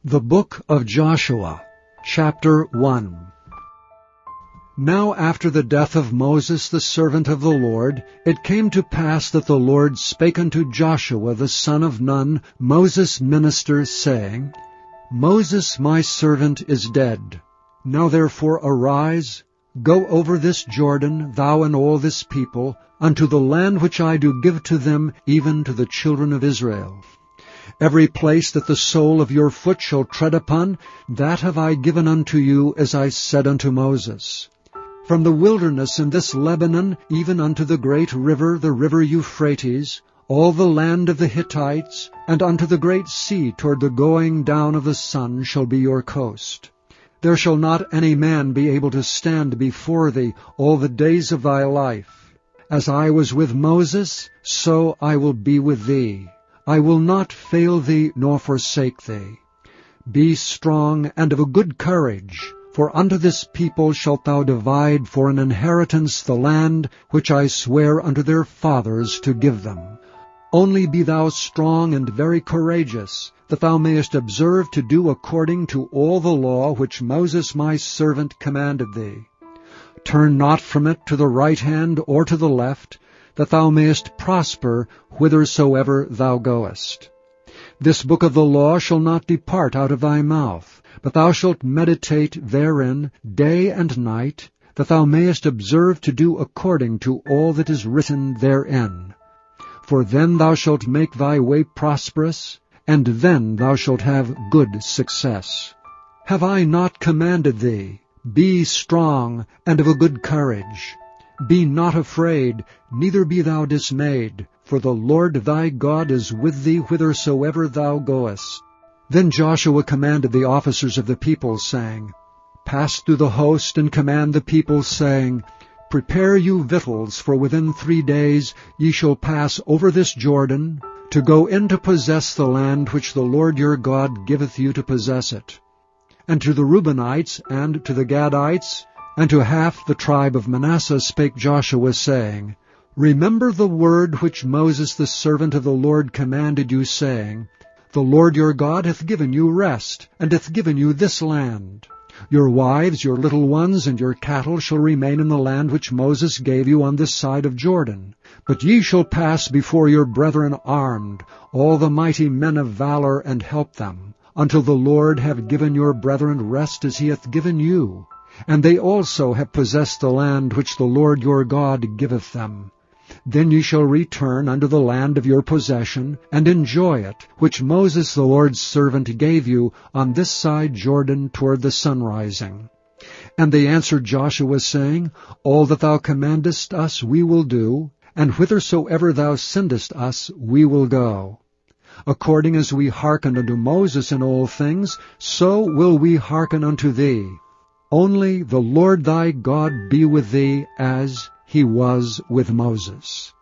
The Book of Joshua, Chapter 1. Now after the death of Moses the servant of the Lord, it came to pass that the Lord spake unto Joshua the son of Nun, Moses' minister, saying, Moses my servant is dead. Now therefore arise, go over this Jordan, thou and all this people, unto the land which I do give to them, even to the children of Israel. Every place that the sole of your foot shall tread upon, that have I given unto you, as I said unto Moses. From the wilderness in this Lebanon, even unto the great river, the river Euphrates, all the land of the Hittites, and unto the great sea toward the going down of the sun shall be your coast. There shall not any man be able to stand before thee all the days of thy life. As I was with Moses, so I will be with thee. I will not fail thee nor forsake thee. Be strong and of a good courage, for unto this people shalt thou divide for an inheritance the land which I swear unto their fathers to give them. Only be thou strong and very courageous, that thou mayest observe to do according to all the law which Moses my servant commanded thee. Turn not from it to the right hand or to the left, that thou mayest prosper whithersoever thou goest. This book of the law shall not depart out of thy mouth, but thou shalt meditate therein day and night, that thou mayest observe to do according to all that is written therein. For then thou shalt make thy way prosperous, and then thou shalt have good success. Have I not commanded thee? Be strong and of a good courage. Be not afraid, neither be thou dismayed, for the Lord thy God is with thee whithersoever thou goest. Then Joshua commanded the officers of the people, saying, Pass through the host, and command the people, saying, Prepare you victuals, for within 3 days ye shall pass over this Jordan, to go in to possess the land which the Lord your God giveth you to possess it. And to the Reubenites, and to the Gadites, and to half the tribe of Manasseh spake Joshua, saying, Remember the word which Moses the servant of the Lord commanded you, saying, The Lord your God hath given you rest, and hath given you this land. Your wives, your little ones, and your cattle shall remain in the land which Moses gave you on this side of Jordan. But ye shall pass before your brethren armed, all the mighty men of valor, and help them, until the Lord have given your brethren rest as he hath given you. And they also have possessed the land which the Lord your God giveth them. Then ye shall return unto the land of your possession, and enjoy it, which Moses the Lord's servant gave you on this side Jordan toward the sunrising. And they answered Joshua, saying, All that thou commandest us we will do, and whithersoever thou sendest us we will go. According as we hearkened unto Moses in all things, so will we hearken unto thee. Only the Lord thy God be with thee, as he was with Moses.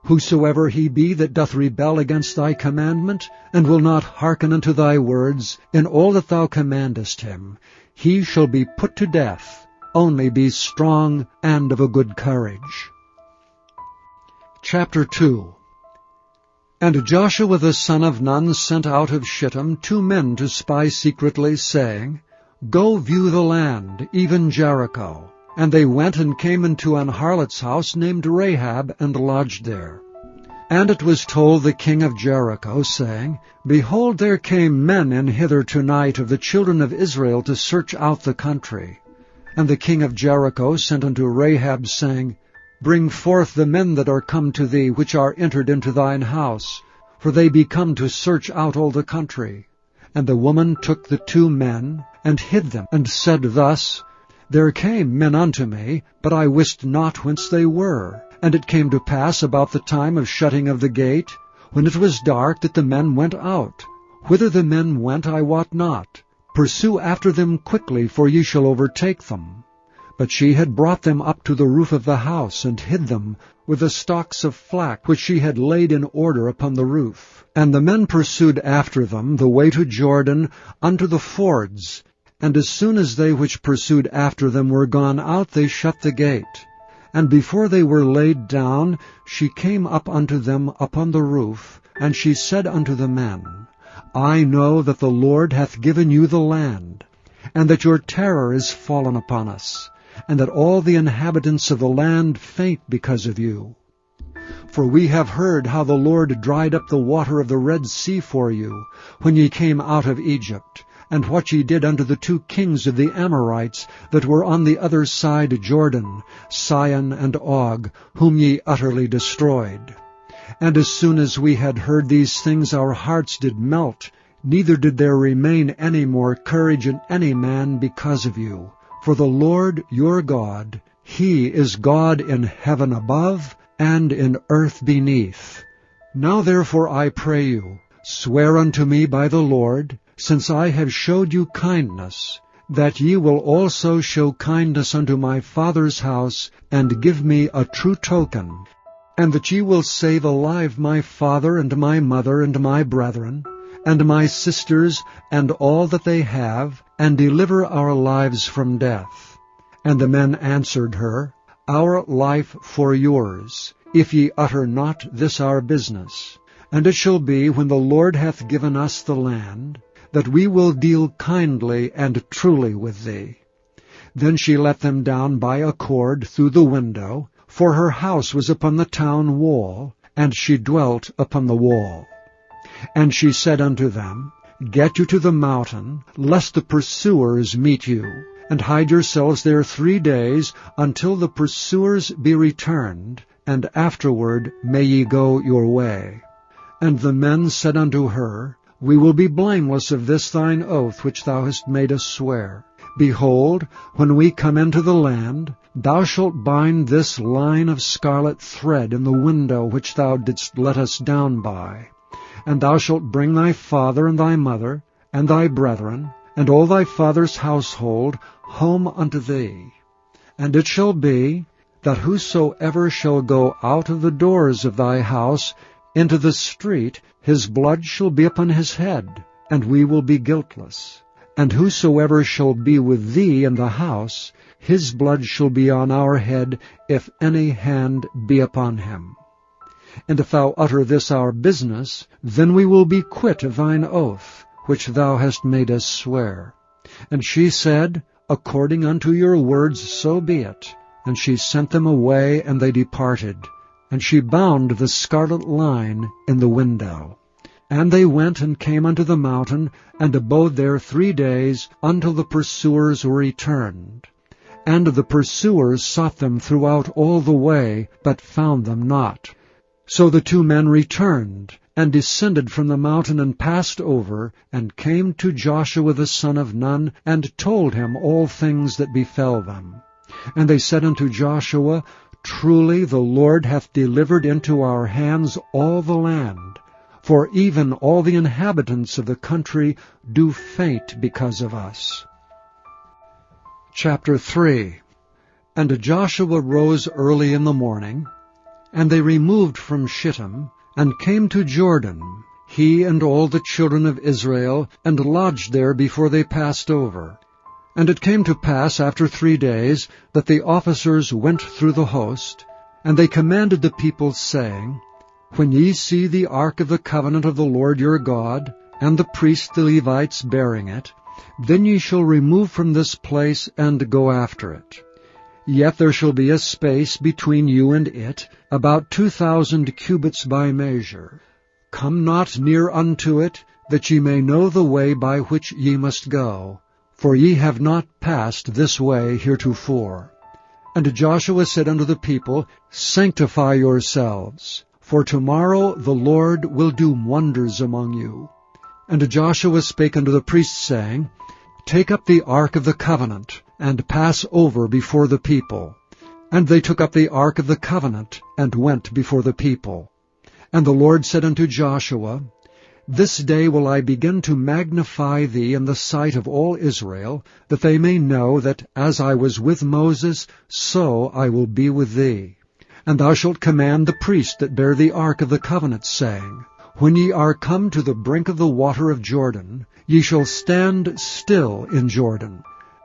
Whosoever he be that doth rebel against thy commandment, and will not hearken unto thy words, in all that thou commandest him, he shall be put to death. Only be strong and of a good courage. Chapter 2. And Joshua the son of Nun sent out of Shittim 2 men to spy secretly, saying, Go view the land, even Jericho. And they went and came into an harlot's house named Rahab, and lodged there. And it was told the king of Jericho, saying, Behold, there came men in hither tonight of the children of Israel to search out the country. And the king of Jericho sent unto Rahab, saying, Bring forth the men that are come to thee, which are entered into thine house, for they be come to search out all the country. And the woman took the 2 men, and hid them, and said thus, There came men unto me, but I wist not whence they were. And it came to pass about the time of shutting of the gate, when it was dark, that the men went out. Whither the men went I wot not. Pursue after them quickly, for ye shall overtake them. But she had brought them up to the roof of the house, and hid them with the stalks of flax which she had laid in order upon the roof. And the men pursued after them the way to Jordan unto the fords. And as soon as they which pursued after them were gone out, they shut the gate. And before they were laid down, she came up unto them upon the roof, and she said unto the men, I know that the Lord hath given you the land, and that your terror is fallen upon us, and that all the inhabitants of the land faint because of you. For we have heard how the Lord dried up the water of the Red Sea for you, when ye came out of Egypt, and what ye did unto the 2 kings of the Amorites that were on the other side Jordan, Sihon and Og, whom ye utterly destroyed. And as soon as we had heard these things, our hearts did melt, neither did there remain any more courage in any man because of you. For the Lord your God, He is God in heaven above, and in earth beneath. Now therefore I pray you, swear unto me by the Lord, since I have showed you kindness, that ye will also show kindness unto my father's house, and give me a true token, and that ye will save alive my father and my mother and my brethren, and my sisters, and all that they have, and deliver our lives from death. And the men answered her, Our life for yours, if ye utter not this our business. And it shall be, when the Lord hath given us the land, that we will deal kindly and truly with thee. Then she let them down by a cord through the window, for her house was upon the town wall, and she dwelt upon the wall. And she said unto them, Get you to the mountain, lest the pursuers meet you, and hide yourselves there 3 days, until the pursuers be returned, and afterward may ye go your way. And the men said unto her, We will be blameless of this thine oath which thou hast made us swear. Behold, when we come into the land, thou shalt bind this line of scarlet thread in the window which thou didst let us down by. And thou shalt bring thy father and thy mother, and thy brethren, and all thy father's household home unto thee. And it shall be, that whosoever shall go out of the doors of thy house into the street, his blood shall be upon his head, and we will be guiltless. And whosoever shall be with thee in the house, his blood shall be on our head, if any hand be upon him. And if thou utter this our business, then we will be quit of thine oath, which thou hast made us swear. And she said, According unto your words so be it. And she sent them away, and they departed. And she bound the scarlet line in the window. And they went and came unto the mountain, and abode there 3 days, until the pursuers were returned. And the pursuers sought them throughout all the way, but found them not. So the 2 men returned, and descended from the mountain, and passed over, and came to Joshua the son of Nun, and told him all things that befell them. And they said unto Joshua, Truly the Lord hath delivered into our hands all the land, for even all the inhabitants of the country do faint because of us. Chapter 3. And Joshua rose early in the morning, and they removed from Shittim, and came to Jordan, he and all the children of Israel, and lodged there before they passed over. And it came to pass after 3 days, that the officers went through the host, and they commanded the people, saying, When ye see the ark of the covenant of the Lord your God, and the priests the Levites bearing it, then ye shall remove from this place, and go after it. Yet there shall be a space between you and it, about 2,000 cubits by measure. Come not near unto it, that ye may know the way by which ye must go, for ye have not passed this way heretofore. And Joshua said unto the people, Sanctify yourselves, for tomorrow the Lord will do wonders among you. And Joshua spake unto the priests, saying, Take up the ark of the covenant, and pass over before the people. And they took up the ark of the covenant, and went before the people. And the Lord said unto Joshua, This day will I begin to magnify thee in the sight of all Israel, that they may know that as I was with Moses, so I will be with thee. And thou shalt command the priests that bear the ark of the covenant, saying, When ye are come to the brink of the water of Jordan, ye shall stand still in Jordan.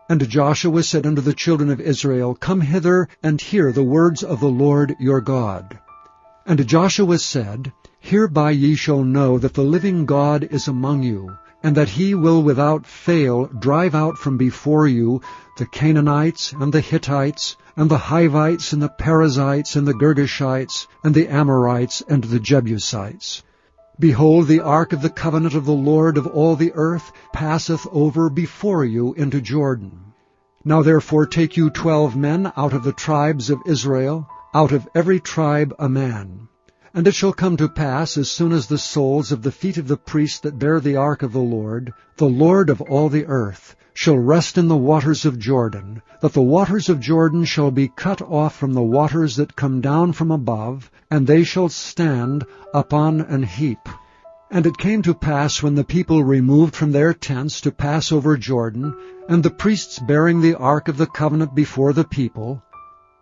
And Joshua said unto the children of Israel, Come hither, and hear the words of the Lord your God. And Joshua said, Hereby ye shall know that the living God is among you, and that he will without fail drive out from before you the Canaanites, and the Hittites, and the Hivites, and the Perizzites, and the Girgashites, and the Amorites, and the Jebusites. Behold, the ark of the covenant of the Lord of all the earth passeth over before you into Jordan. Now therefore take you 12 men out of the tribes of Israel, out of every tribe a man. And it shall come to pass, as soon as the soles of the feet of the priests that bear the ark of the Lord of all the earth, shall rest in the waters of Jordan, that the waters of Jordan shall be cut off from the waters that come down from above, and they shall stand upon an heap. And it came to pass, when the people removed from their tents to pass over Jordan, and the priests bearing the ark of the covenant before the people,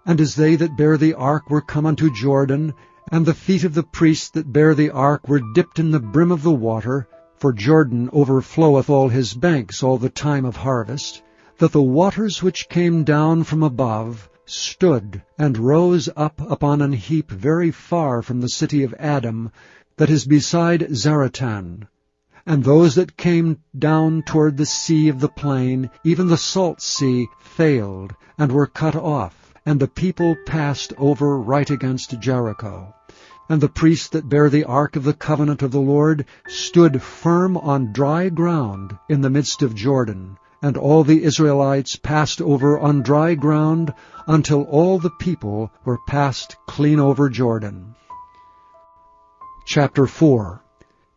and as they that bear the ark were come unto Jordan, and the feet of the priests that bear the ark were dipped in the brim of the water, for Jordan overfloweth all his banks all the time of harvest, that the waters which came down from above stood and rose up upon an heap very far from the city of Adam, that is beside Zaratan. And those that came down toward the sea of the plain, even the salt sea, failed, and were cut off, and the people passed over right against Jericho. And the priests that bear the ark of the covenant of the Lord stood firm on dry ground in the midst of Jordan, and all the Israelites passed over on dry ground until all the people were passed clean over Jordan. Chapter 4.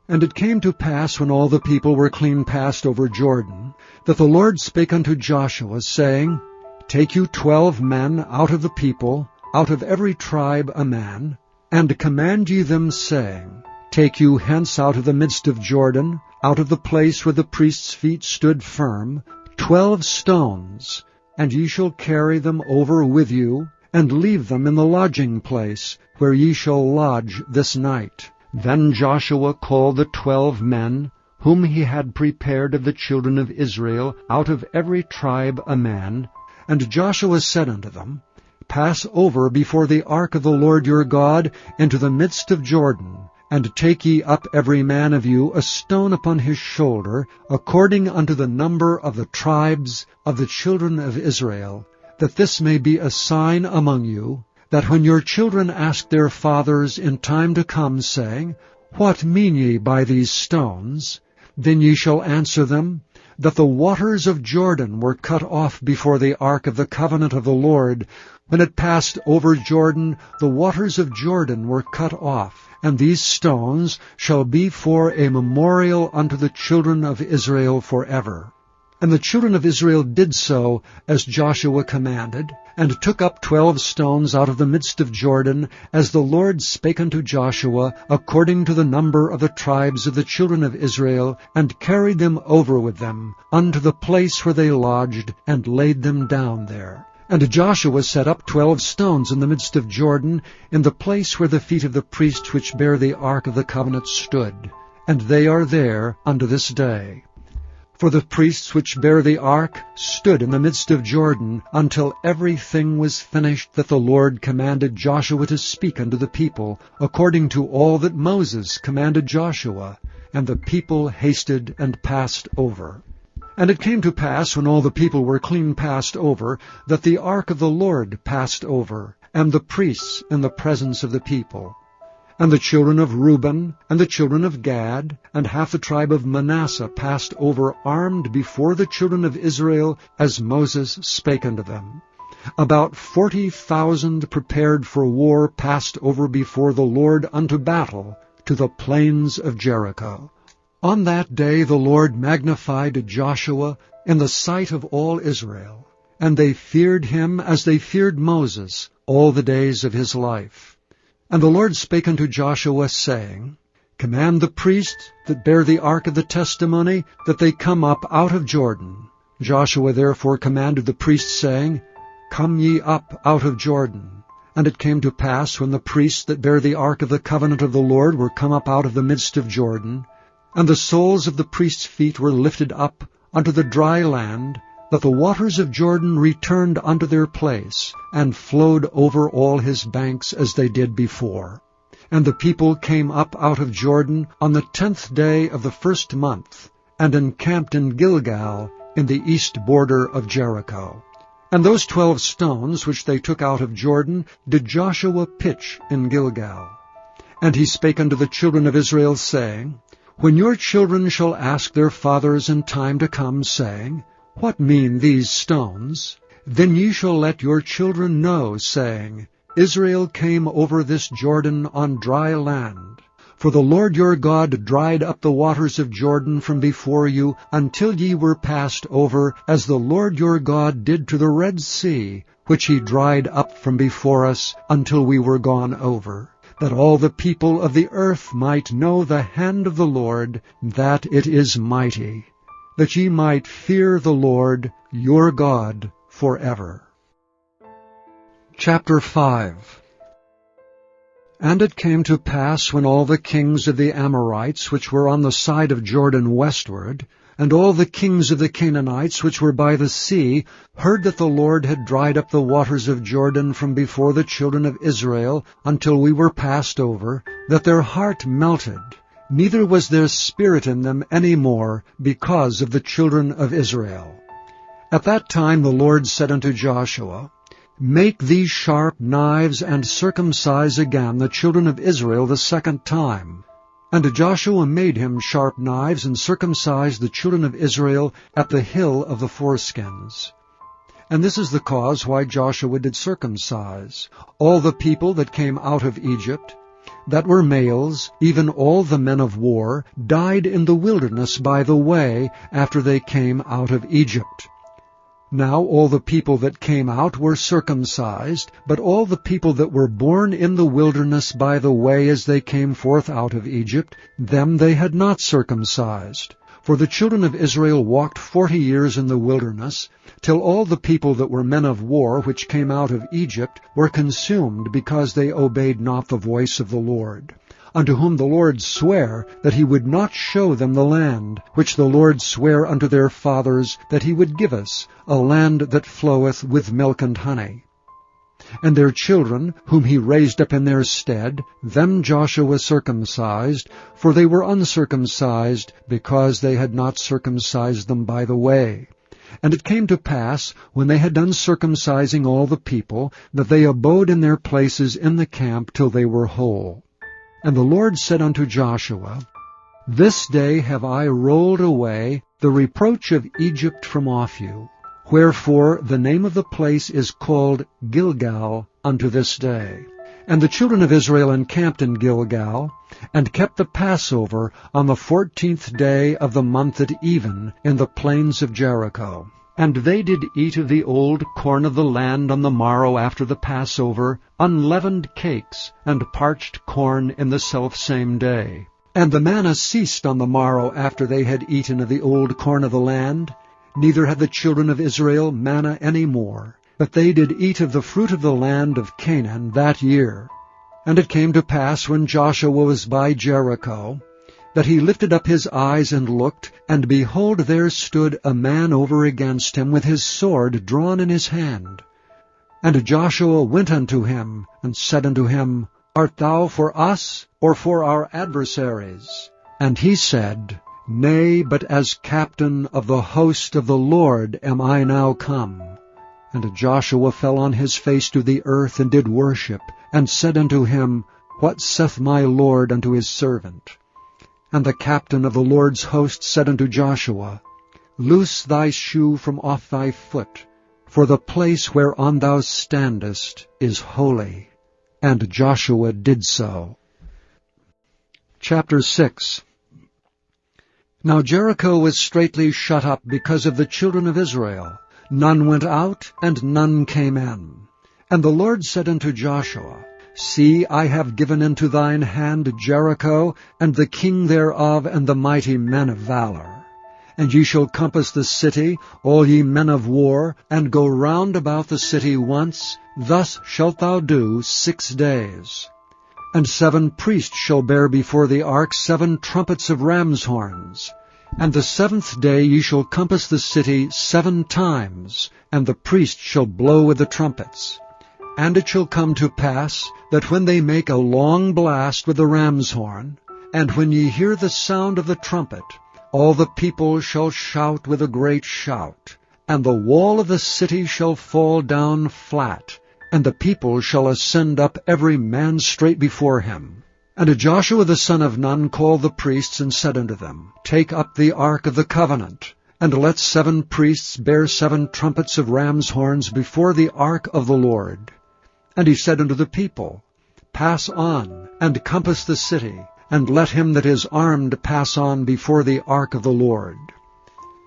And it came to pass, when all the people were clean passed over Jordan, that the Lord spake unto Joshua, saying, Take you 12 men out of the people, out of every tribe a man, and command ye them, saying, Take you hence out of the midst of Jordan, out of the place where the priests' feet stood firm, 12 stones, and ye shall carry them over with you, and leave them in the lodging place, where ye shall lodge this night. Then Joshua called the 12 men, whom he had prepared of the children of Israel, out of every tribe a man. And Joshua said unto them, Pass over before the ark of the Lord your God into the midst of Jordan, and take ye up every man of you a stone upon his shoulder, according unto the number of the tribes of the children of Israel, that this may be a sign among you, that when your children ask their fathers in time to come, saying, What mean ye by these stones? Then ye shall answer them, that the waters of Jordan were cut off before the ark of the covenant of the Lord. When it passed over Jordan, the waters of Jordan were cut off, and these stones shall be for a memorial unto the children of Israel forever. And the children of Israel did so as Joshua commanded, and took up 12 stones out of the midst of Jordan, as the Lord spake unto Joshua, according to the number of the tribes of the children of Israel, and carried them over with them unto the place where they lodged, and laid them down there. And Joshua set up 12 stones in the midst of Jordan, in the place where the feet of the priests which bear the ark of the covenant stood. And they are there unto this day. For the priests which bear the ark stood in the midst of Jordan, until everything was finished that the Lord commanded Joshua to speak unto the people, according to all that Moses commanded Joshua. And the people hasted and passed over. And it came to pass, when all the people were clean passed over, that the ark of the Lord passed over, and the priests in the presence of the people. And the children of Reuben, and the children of Gad, and half the tribe of Manasseh passed over armed before the children of Israel, as Moses spake unto them. About 40,000 prepared for war passed over before the Lord unto battle, to the plains of Jericho. On that day the Lord magnified Joshua in the sight of all Israel, and they feared him as they feared Moses all the days of his life. And the Lord spake unto Joshua, saying, Command the priests that bear the ark of the testimony, that they come up out of Jordan. Joshua therefore commanded the priests, saying, Come ye up out of Jordan. And it came to pass, when the priests that bear the ark of the covenant of the Lord were come up out of the midst of Jordan, and the soles of the priests' feet were lifted up unto the dry land, that the waters of Jordan returned unto their place, and flowed over all his banks as they did before. And the people came up out of Jordan on the 10th day of the first month, and encamped in Gilgal, in the east border of Jericho. And those 12 stones which they took out of Jordan did Joshua pitch in Gilgal. And he spake unto the children of Israel, saying, When your children shall ask their fathers in time to come, saying, What mean these stones? Then ye shall let your children know, saying, Israel came over this Jordan on dry land. For the Lord your God dried up the waters of Jordan from before you, until ye were passed over, as the Lord your God did to the Red Sea, which he dried up from before us, until we were gone over, that all the people of the earth might know the hand of the Lord, that it is mighty, that ye might fear the Lord your God forever. Chapter 5. And it came to pass, when all the kings of the Amorites, which were on the side of Jordan westward, and all the kings of the Canaanites, which were by the sea, heard that the Lord had dried up the waters of Jordan from before the children of Israel, until we were passed over, that their heart melted, neither was there spirit in them any more, because of the children of Israel. At that time the Lord said unto Joshua, Make these sharp knives, and circumcise again the children of Israel the second time. And Joshua made him sharp knives, and circumcised the children of Israel at the hill of the foreskins. And this is the cause why Joshua did circumcise all the people that came out of Egypt, that were males, even all the men of war, died in the wilderness by the way, after they came out of Egypt. Now all the people that came out were circumcised, but all the people that were born in the wilderness by the way as they came forth out of Egypt, them they had not circumcised. For the children of Israel walked 40 years in the wilderness, till all the people that were men of war which came out of Egypt were consumed, because they obeyed not the voice of the Lord, unto whom the Lord sware that he would not show them the land, which the Lord sware unto their fathers that he would give us, a land that floweth with milk and honey. And their children, whom he raised up in their stead, them Joshua circumcised, for they were uncircumcised, because they had not circumcised them by the way. And it came to pass, when they had done circumcising all the people, that they abode in their places in the camp till they were whole. And the Lord said unto Joshua, This day have I rolled away the reproach of Egypt from off you. Wherefore the name of the place is called Gilgal unto this day. And the children of Israel encamped in Gilgal, and kept the Passover on the 14th day of the month at even, in the plains of Jericho. And they did eat of the old corn of the land on the morrow after the Passover, unleavened cakes, and parched corn in the selfsame day. And the manna ceased on the morrow after they had eaten of the old corn of the land. Neither had the children of Israel manna any more, but they did eat of the fruit of the land of Canaan that year. And it came to pass, when Joshua was by Jericho, that he lifted up his eyes and looked, and behold, there stood a man over against him with his sword drawn in his hand. And Joshua went unto him, and said unto him, Art thou for us, or for our adversaries? And he said, Nay, but as captain of the host of the Lord am I now come. And Joshua fell on his face to the earth, and did worship, and said unto him, What saith my Lord unto his servant? And the captain of the Lord's host said unto Joshua, Loose thy shoe from off thy foot, for the place whereon thou standest is holy. And Joshua did so. Chapter 6. Now Jericho was straitly shut up because of the children of Israel. None went out, and none came in. And the Lord said unto Joshua, See, I have given into thine hand Jericho, and the king thereof, and the mighty men of valor. And ye shall compass the city, all ye men of war, and go round about the city once. Thus shalt thou do 6 days. And 7 priests shall bear before the ark 7 trumpets of ram's horns. And the 7th day ye shall compass the city 7 times, and the priests shall blow with the trumpets. And it shall come to pass, that when they make a long blast with the ram's horn, and when ye hear the sound of the trumpet, all the people shall shout with a great shout, and the wall of the city shall fall down flat, and the people shall ascend up every man straight before him. And Joshua the son of Nun called the priests, and said unto them, Take up the ark of the covenant, and let 7 priests bear 7 trumpets of ram's horns before the ark of the Lord. And he said unto the people, Pass on, and compass the city, and let him that is armed pass on before the ark of the Lord.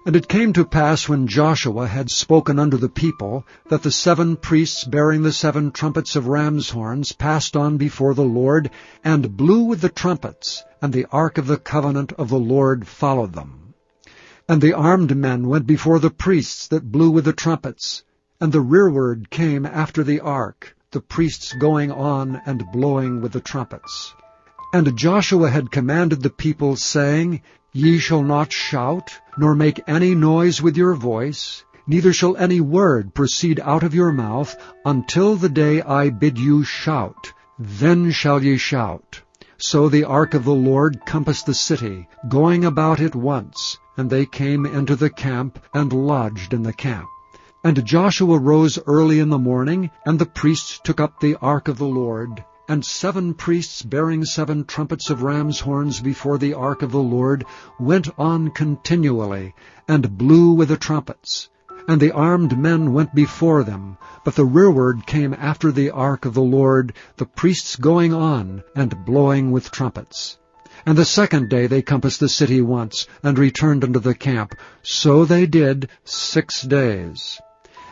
And it came to pass, when Joshua had spoken unto the people, that the 7 priests bearing the 7 trumpets of ram's horns passed on before the Lord, and blew with the trumpets, and the ark of the covenant of the Lord followed them. And the armed men went before the priests that blew with the trumpets, and the rearward came after the ark, the priests going on and blowing with the trumpets. And Joshua had commanded the people, saying, Ye shall not shout, nor make any noise with your voice, neither shall any word proceed out of your mouth, until the day I bid you shout. Then shall ye shout. So the ark of the Lord compassed the city, going about it once, and they came into the camp, and lodged in the camp. And Joshua rose early in the morning, and the priests took up the ark of the Lord. And 7 priests bearing 7 trumpets of ram's horns before the ark of the Lord went on continually, and blew with the trumpets. And the armed men went before them, but the rearward came after the ark of the Lord, the priests going on, and blowing with trumpets. And the 2nd day they compassed the city once, and returned unto the camp. So they did 6 days.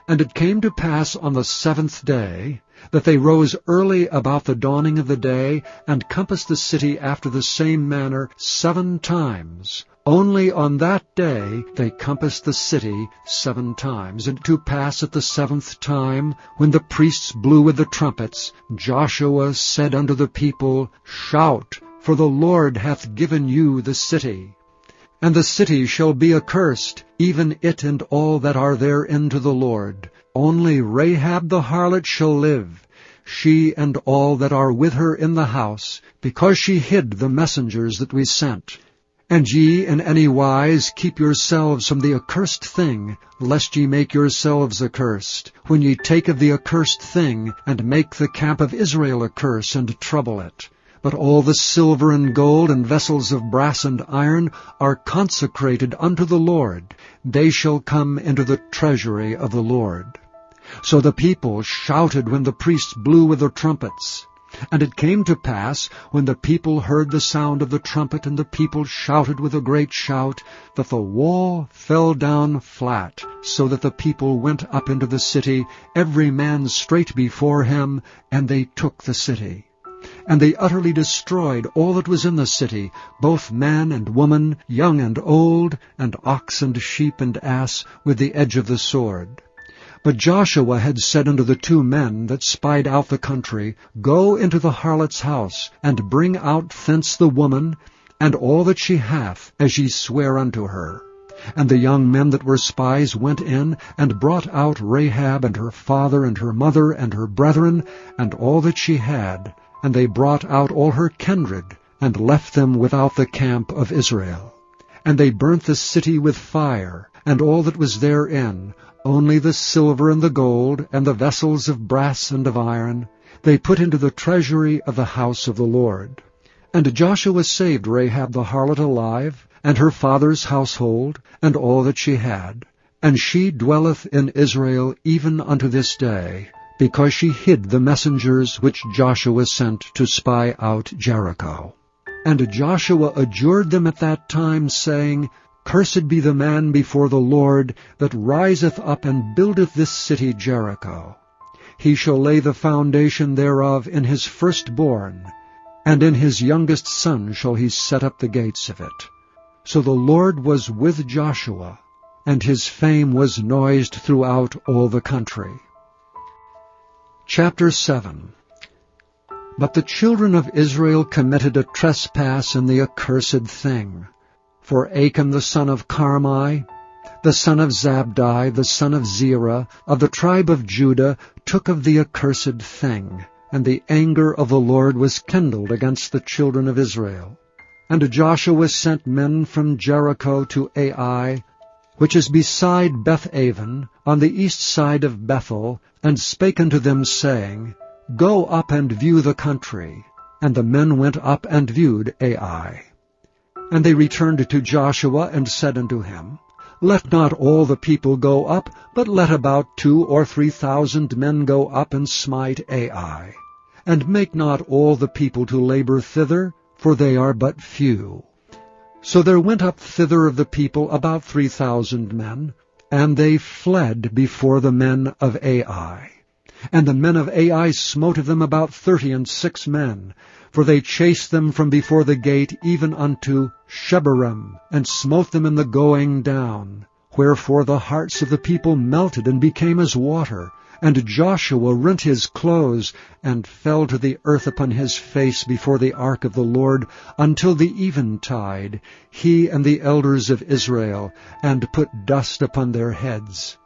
And it came to pass on the 7th day, that they rose early about the dawning of the day, and compassed the city after the same manner 7 times. Only on that day they compassed the city 7 times. And to pass at the 7th time, when the priests blew with the trumpets, Joshua said unto the people, Shout, for the Lord hath given you the city. And the city shall be accursed, even it and all that are therein to the Lord. Only Rahab the harlot shall live, she and all that are with her in the house, because she hid the messengers that we sent. And ye in any wise keep yourselves from the accursed thing, lest ye make yourselves accursed, when ye take of the accursed thing, and make the camp of Israel a curse, and trouble it. But all the silver and gold and vessels of brass and iron are consecrated unto the Lord. They shall come into the treasury of the Lord. So the people shouted when the priests blew with the trumpets. And it came to pass, when the people heard the sound of the trumpet, and the people shouted with a great shout, that the wall fell down flat, so that the people went up into the city, every man straight before him, and they took the city. And they utterly destroyed all that was in the city, both man and woman, young and old, and ox and sheep and ass, with the edge of the sword. But Joshua had said unto the 2 men that spied out the country, Go into the harlot's house, and bring out thence the woman, and all that she hath, as ye swear unto her. And the young men that were spies went in, and brought out Rahab, and her father, and her mother, and her brethren, and all that she had. And they brought out all her kindred, and left them without the camp of Israel. And they burnt the city with fire, and all that was therein, only the silver and the gold, and the vessels of brass and of iron, they put into the treasury of the house of the Lord. And Joshua saved Rahab the harlot alive, and her father's household, and all that she had. And she dwelleth in Israel even unto this day, because she hid the messengers which Joshua sent to spy out Jericho. And Joshua adjured them at that time, saying, Cursed be the man before the Lord that riseth up and buildeth this city Jericho. He shall lay the foundation thereof in his firstborn, and in his youngest son shall he set up the gates of it. So the Lord was with Joshua, and his fame was noised throughout all the country. Chapter 7. But the children of Israel committed a trespass in the accursed thing. For Achan the son of Carmi, the son of Zabdi, the son of Zerah, of the tribe of Judah, took of the accursed thing, and the anger of the Lord was kindled against the children of Israel. And Joshua sent men from Jericho to Ai, which is beside Beth-aven, on the east side of Bethel, and spake unto them, saying, Go up and view the country. And the men went up and viewed Ai. And they returned to Joshua, and said unto him, Let not all the people go up, but let about 2,000 or 3,000 men go up and smite Ai. And make not all the people to labor thither, for they are but few. So there went up thither of the people about 3,000 men, and they fled before the men of Ai. And the men of Ai smote of them about 36 men, for they chased them from before the gate even unto Shebarim, and smote them in the going down. Wherefore the hearts of the people melted and became as water. And Joshua rent his clothes, and fell to the earth upon his face before the ark of the Lord, until the eventide, he and the elders of Israel, and put dust upon their heads.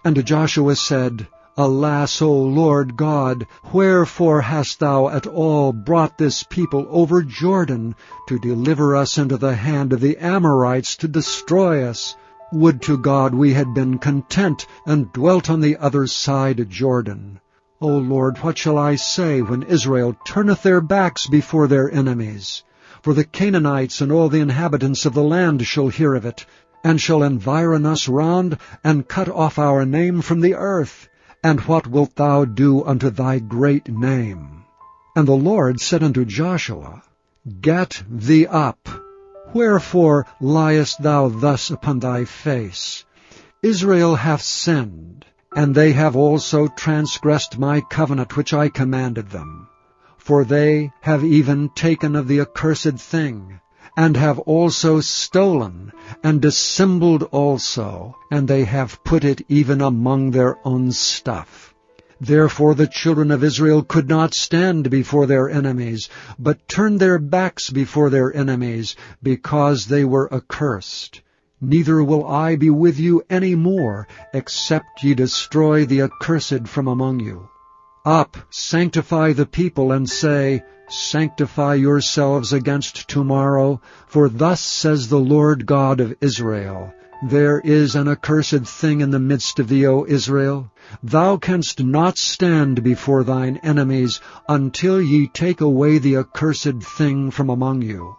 And Joshua said, Alas, O Lord God, wherefore hast thou at all brought this people over Jordan, to deliver us into the hand of the Amorites to destroy us? Would to God we had been content, and dwelt on the other side Jordan. O Lord, what shall I say when Israel turneth their backs before their enemies? For the Canaanites and all the inhabitants of the land shall hear of it, and shall environ us round, and cut off our name from the earth. And what wilt thou do unto thy great name? And the Lord said unto Joshua, Get thee up. Wherefore liest thou thus upon thy face? Israel hath sinned, and they have also transgressed my covenant which I commanded them. For they have even taken of the accursed thing, and have also stolen, and dissembled also, and they have put it even among their own stuff. Therefore the children of Israel could not stand before their enemies, but turned their backs before their enemies, because they were accursed. Neither will I be with you any more, except ye destroy the accursed from among you. Up, sanctify the people, and say, Sanctify yourselves against tomorrow, for thus says the Lord God of Israel, There is an accursed thing in the midst of thee, O Israel. Thou canst not stand before thine enemies, until ye take away the accursed thing from among you.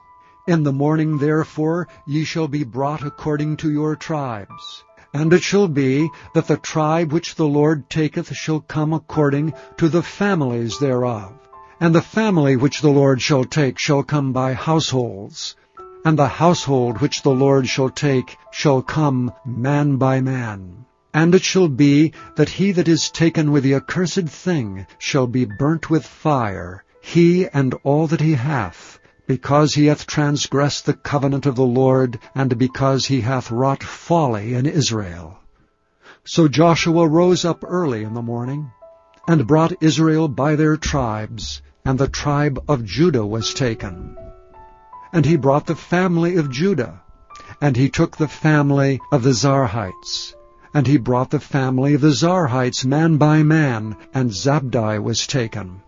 In the morning, therefore, ye shall be brought according to your tribes. And it shall be that the tribe which the Lord taketh shall come according to the families thereof. And the family which the Lord shall take shall come by households. And the household which the Lord shall take shall come man by man. And it shall be that he that is taken with the accursed thing shall be burnt with fire, he and all that he hath, because he hath transgressed the covenant of the Lord, and because he hath wrought folly in Israel. So Joshua rose up early in the morning, and brought Israel by their tribes, and the tribe of Judah was taken. And he brought the family of Judah, and he took the family of the Zarhites. And he brought the family of the Zarhites man by man, and Zabdi was taken.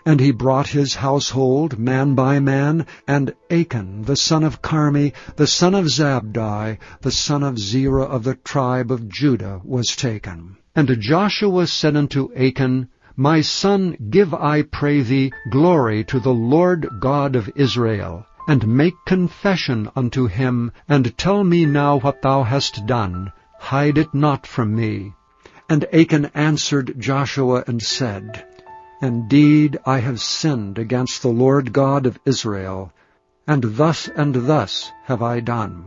And he brought his household man by man, and Achan the son of Carmi, the son of Zabdi, the son of Zerah of the tribe of Judah, was taken. And Joshua said unto Achan, My son, give, I pray thee, glory to the Lord God of Israel, and make confession unto him, and tell me now what thou hast done. Hide it not from me. And Achan answered Joshua and said, Indeed, I have sinned against the Lord God of Israel, and thus have I done.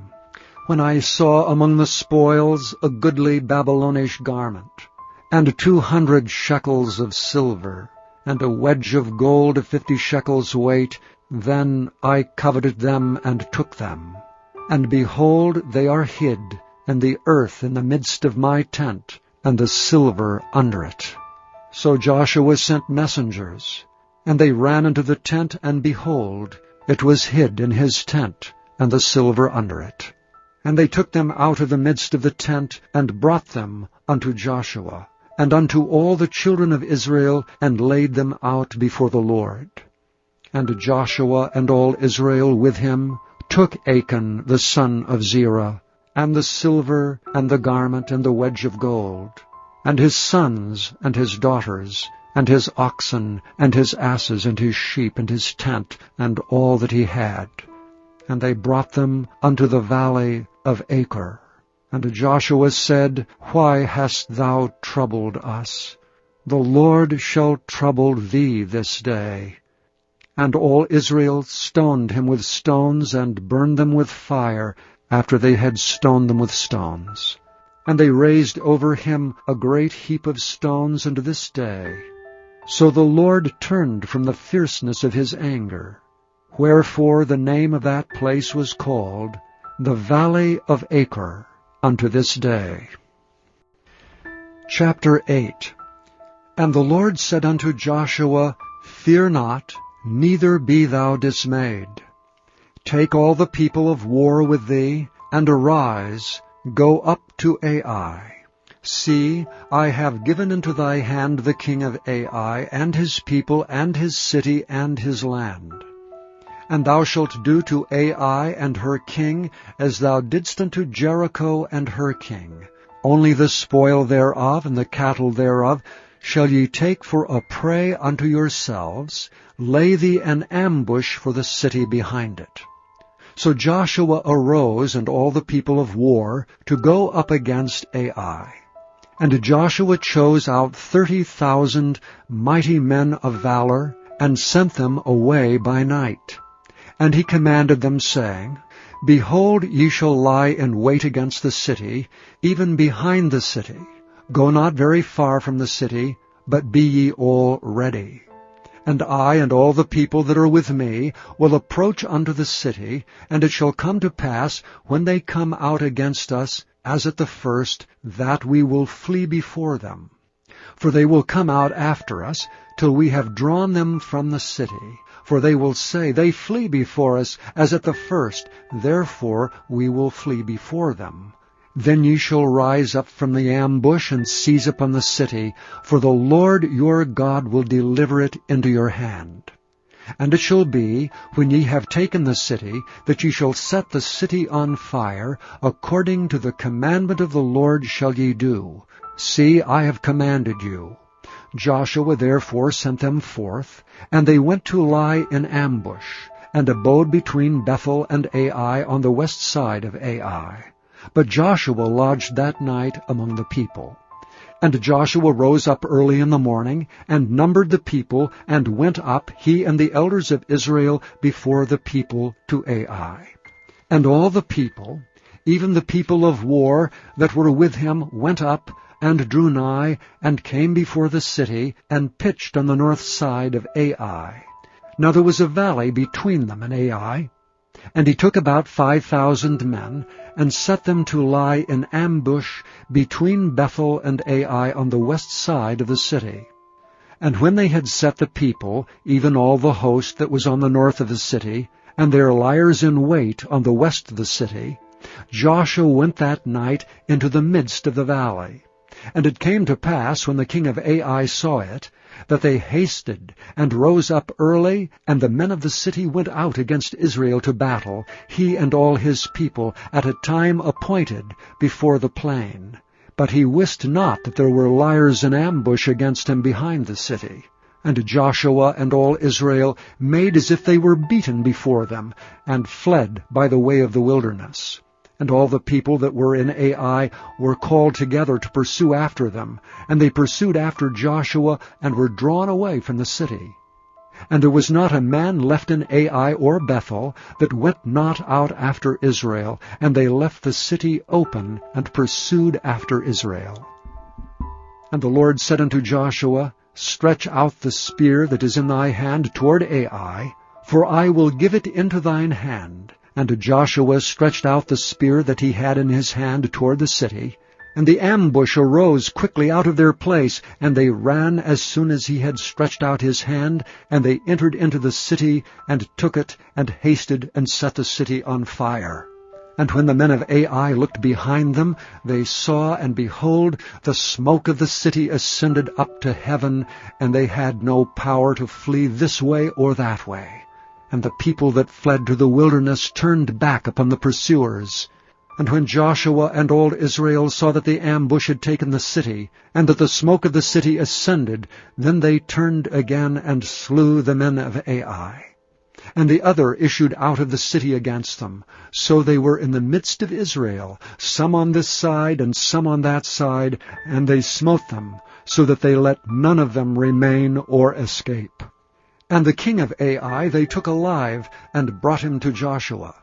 When I saw among the spoils a goodly Babylonish garment, and 200 shekels of silver, and a wedge of gold of 50 shekels weight, then I coveted them and took them. And behold, they are hid, and the earth in the midst of my tent, and the silver under it. So Joshua sent messengers, and they ran into the tent, and behold, it was hid in his tent, and the silver under it. And they took them out of the midst of the tent, and brought them unto Joshua, and unto all the children of Israel, and laid them out before the Lord. And Joshua and all Israel with him took Achan the son of Zerah, and the silver, and the garment, and the wedge of gold, and his sons, and his daughters, and his oxen, and his asses, and his sheep, and his tent, and all that he had. And they brought them unto the valley of Achor. And Joshua said, Why hast thou troubled us? The Lord shall trouble thee this day. And all Israel stoned him with stones, and burned them with fire, after they had stoned them with stones. And they raised over him a great heap of stones unto this day. So the Lord turned from the fierceness of his anger. Wherefore the name of that place was called the Valley of Achor unto this day. Chapter 8. And the Lord said unto Joshua, Fear not, neither be thou dismayed. Take all the people of war with thee, and arise, go up to Ai. See, I have given into thy hand the king of Ai, and his people, and his city, and his land. And thou shalt do to Ai and her king as thou didst unto Jericho and her king. Only the spoil thereof and the cattle thereof shall ye take for a prey unto yourselves. Lay thee an ambush for the city behind it. So Joshua arose, and all the people of war, to go up against Ai. And Joshua chose out 30,000 mighty men of valor, and sent them away by night. And he commanded them, saying, Behold, ye shall lie in wait against the city, even behind the city. Go not very far from the city, but be ye all ready. And I and all the people that are with me will approach unto the city, and it shall come to pass, when they come out against us, as at the first, that we will flee before them. For they will come out after us, till we have drawn them from the city. For they will say, They flee before us, as at the first, therefore we will flee before them. Then ye shall rise up from the ambush, and seize upon the city, for the Lord your God will deliver it into your hand. And it shall be, when ye have taken the city, that ye shall set the city on fire, according to the commandment of the Lord shall ye do. See, I have commanded you. Joshua therefore sent them forth, and they went to lie in ambush, and abode between Bethel and Ai on the west side of Ai. But Joshua lodged that night among the people. And Joshua rose up early in the morning, and numbered the people, and went up, he and the elders of Israel, before the people to Ai. And all the people, even the people of war that were with him, went up, and drew nigh, and came before the city, and pitched on the north side of Ai. Now there was a valley between them and Ai. And he took about 5,000 men, and set them to lie in ambush between Bethel and Ai on the west side of the city. And when they had set the people, even all the host that was on the north of the city, and their liers in wait on the west of the city, Joshua went that night into the midst of the valley. And it came to pass, when the king of Ai saw it, that they hasted, and rose up early, and the men of the city went out against Israel to battle, he and all his people, at a time appointed, before the plain. But he wist not that there were liers in ambush against him behind the city. And Joshua and all Israel made as if they were beaten before them, and fled by the way of the wilderness. And all the people that were in Ai were called together to pursue after them. And they pursued after Joshua, and were drawn away from the city. And there was not a man left in Ai or Bethel that went not out after Israel. And they left the city open, and pursued after Israel. And the Lord said unto Joshua, Stretch out the spear that is in thy hand toward Ai, for I will give it into thine hand. And Joshua stretched out the spear that he had in his hand toward the city. And the ambush arose quickly out of their place, and they ran as soon as he had stretched out his hand, and they entered into the city, and took it, and hasted, and set the city on fire. And when the men of Ai looked behind them, they saw, and behold, the smoke of the city ascended up to heaven, and they had no power to flee this way or that way. And the people that fled to the wilderness turned back upon the pursuers. And when Joshua and all Israel saw that the ambush had taken the city, and that the smoke of the city ascended, then they turned again and slew the men of Ai. And the other issued out of the city against them. So they were in the midst of Israel, some on this side and some on that side, and they smote them, so that they let none of them remain or escape. And the king of Ai they took alive, and brought him to Joshua.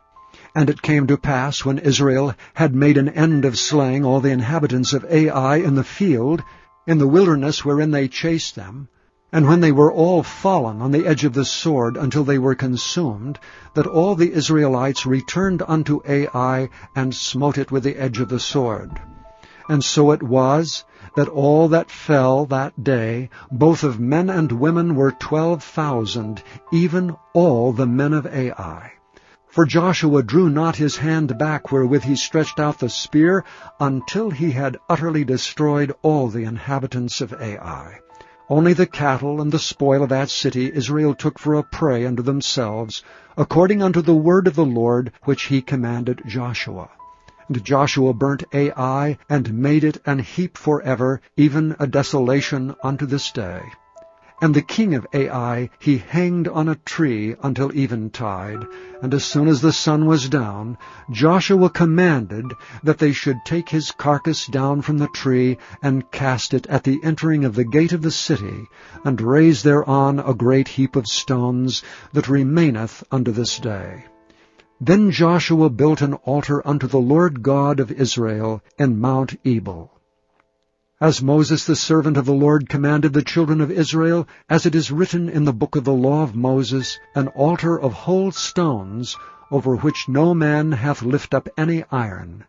And it came to pass, when Israel had made an end of slaying all the inhabitants of Ai in the field, in the wilderness wherein they chased them, and when they were all fallen on the edge of the sword until they were consumed, that all the Israelites returned unto Ai, and smote it with the edge of the sword. And so it was, that all that fell that day, both of men and women, were 12,000, even all the men of Ai. For Joshua drew not his hand back wherewith he stretched out the spear, until he had utterly destroyed all the inhabitants of Ai. Only the cattle and the spoil of that city Israel took for a prey unto themselves, according unto the word of the Lord which he commanded Joshua. And Joshua burnt Ai, and made it an heap forever, even a desolation unto this day. And the king of Ai he hanged on a tree until eventide. And as soon as the sun was down, Joshua commanded that they should take his carcass down from the tree, and cast it at the entering of the gate of the city, and raise thereon a great heap of stones, that remaineth unto this day. Then Joshua built an altar unto the Lord God of Israel in Mount Ebal. As Moses the servant of the Lord commanded the children of Israel, as it is written in the book of the law of Moses, an altar of whole stones, over which no man hath lift up any iron.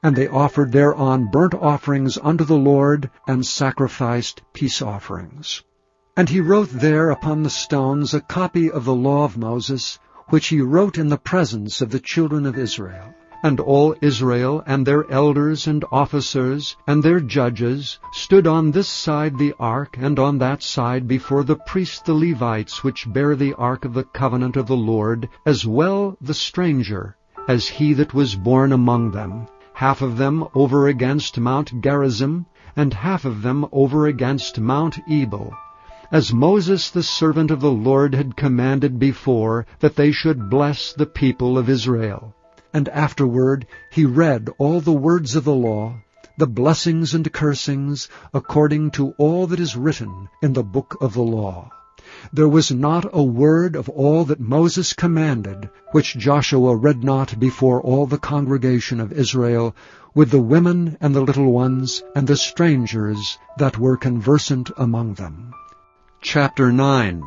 And they offered thereon burnt offerings unto the Lord, and sacrificed peace offerings. And he wrote there upon the stones a copy of the law of Moses, which he wrote in the presence of the children of Israel. And all Israel, and their elders and officers, and their judges, stood on this side the ark, and on that side before the priests the Levites, which bear the ark of the covenant of the Lord, as well the stranger, as he that was born among them, half of them over against Mount Gerizim, and half of them over against Mount Ebal, as Moses the servant of the Lord had commanded before, that they should bless the people of Israel. And afterward he read all the words of the law, the blessings and cursings, according to all that is written in the book of the law. There was not a word of all that Moses commanded, which Joshua read not before all the congregation of Israel, with the women and the little ones, and the strangers that were conversant among them. Chapter 9.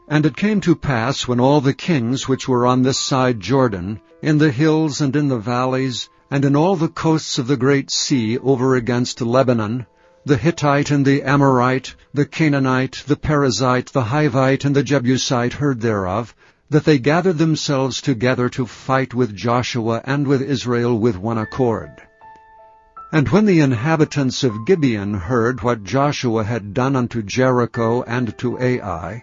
And it came to pass, when all the kings which were on this side Jordan, in the hills and in the valleys, and in all the coasts of the great sea over against Lebanon, the Hittite and the Amorite, the Canaanite, the Perizzite, the Hivite, and the Jebusite heard thereof, that they gathered themselves together to fight with Joshua and with Israel with one accord. And when the inhabitants of Gibeon heard what Joshua had done unto Jericho and to Ai,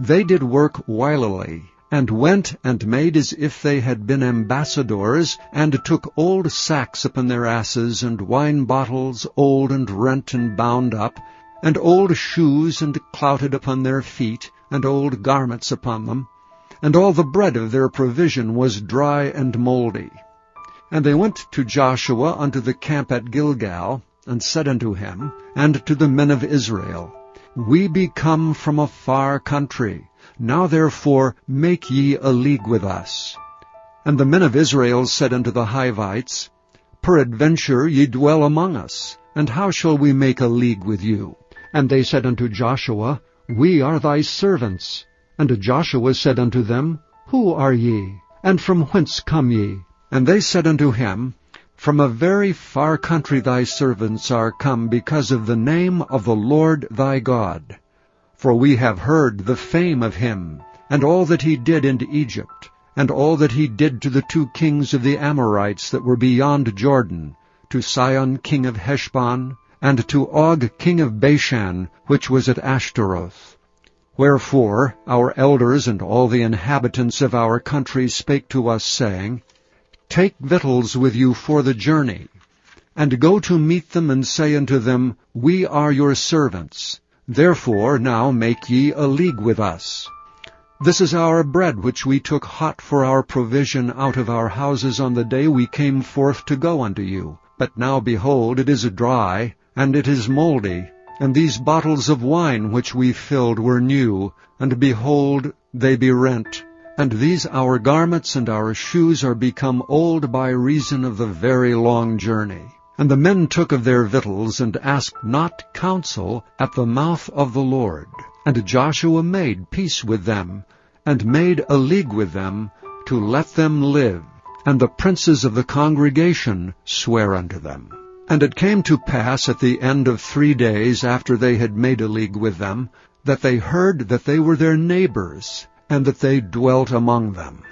they did work wilily, and went and made as if they had been ambassadors, and took old sacks upon their asses, and wine bottles old and rent and bound up, and old shoes and clouted upon their feet, and old garments upon them, and all the bread of their provision was dry and mouldy. And they went to Joshua unto the camp at Gilgal, and said unto him, and to the men of Israel, We be come from a far country. Now therefore make ye a league with us. And the men of Israel said unto the Hivites, Peradventure ye dwell among us, and how shall we make a league with you? And they said unto Joshua, We are thy servants. And Joshua said unto them, Who are ye? And from whence come ye? And they said unto him, From a very far country thy servants are come, because of the name of the Lord thy God. For we have heard the fame of him, and all that he did in Egypt, and all that he did to the 2 kings of the Amorites that were beyond Jordan, to Sihon king of Heshbon, and to Og king of Bashan, which was at Ashtaroth. Wherefore our elders and all the inhabitants of our country spake to us, saying, Take victuals with you for the journey, and go to meet them, and say unto them, We are your servants. Therefore now make ye a league with us. This is our bread which we took hot for our provision out of our houses on the day we came forth to go unto you. But now, behold, it is dry, and it is mouldy. And these bottles of wine which we filled were new, and behold, they be rent. And these our garments and our shoes are become old by reason of the very long journey. And the men took of their victuals, and asked not counsel at the mouth of the Lord. And Joshua made peace with them, and made a league with them, to let them live. And the princes of the congregation sware unto them. And it came to pass at the end of 3 days after they had made a league with them, that they heard that they were their neighbors, and that they dwelt among them.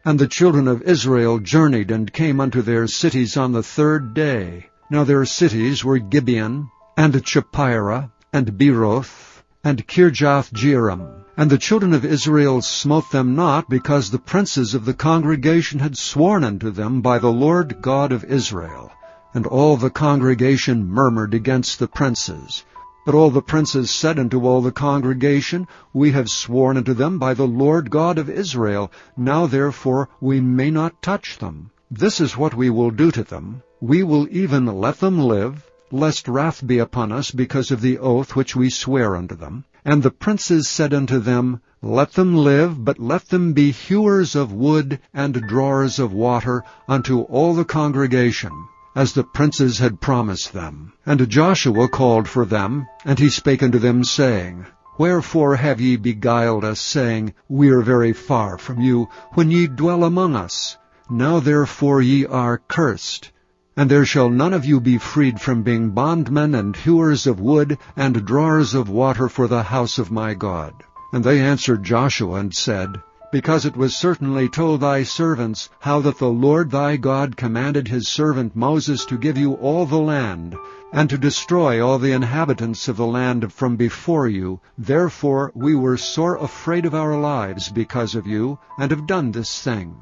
And the children of Israel journeyed and came unto their cities on the 3rd day. Now their cities were Gibeon, and Chephirah, and Beeroth, and Kirjath-jearim. And the children of Israel smote them not, because the princes of the congregation had sworn unto them by the Lord God of Israel. And all the congregation murmured against the princes. But all the princes said unto all the congregation, We have sworn unto them by the Lord God of Israel. Now therefore we may not touch them. This is what we will do to them. We will even let them live, lest wrath be upon us because of the oath which we swear unto them. And the princes said unto them, Let them live, but let them be hewers of wood and drawers of water unto all the congregation, as the princes had promised them. And Joshua called for them, and he spake unto them, saying, Wherefore have ye beguiled us, saying, We are very far from you, when ye dwell among us? Now therefore ye are cursed, and there shall none of you be freed from being bondmen and hewers of wood and drawers of water for the house of my God. And they answered Joshua and said, Because it was certainly told thy servants how that the Lord thy God commanded his servant Moses to give you all the land, and to destroy all the inhabitants of the land from before you. Therefore we were sore afraid of our lives because of you, and have done this thing.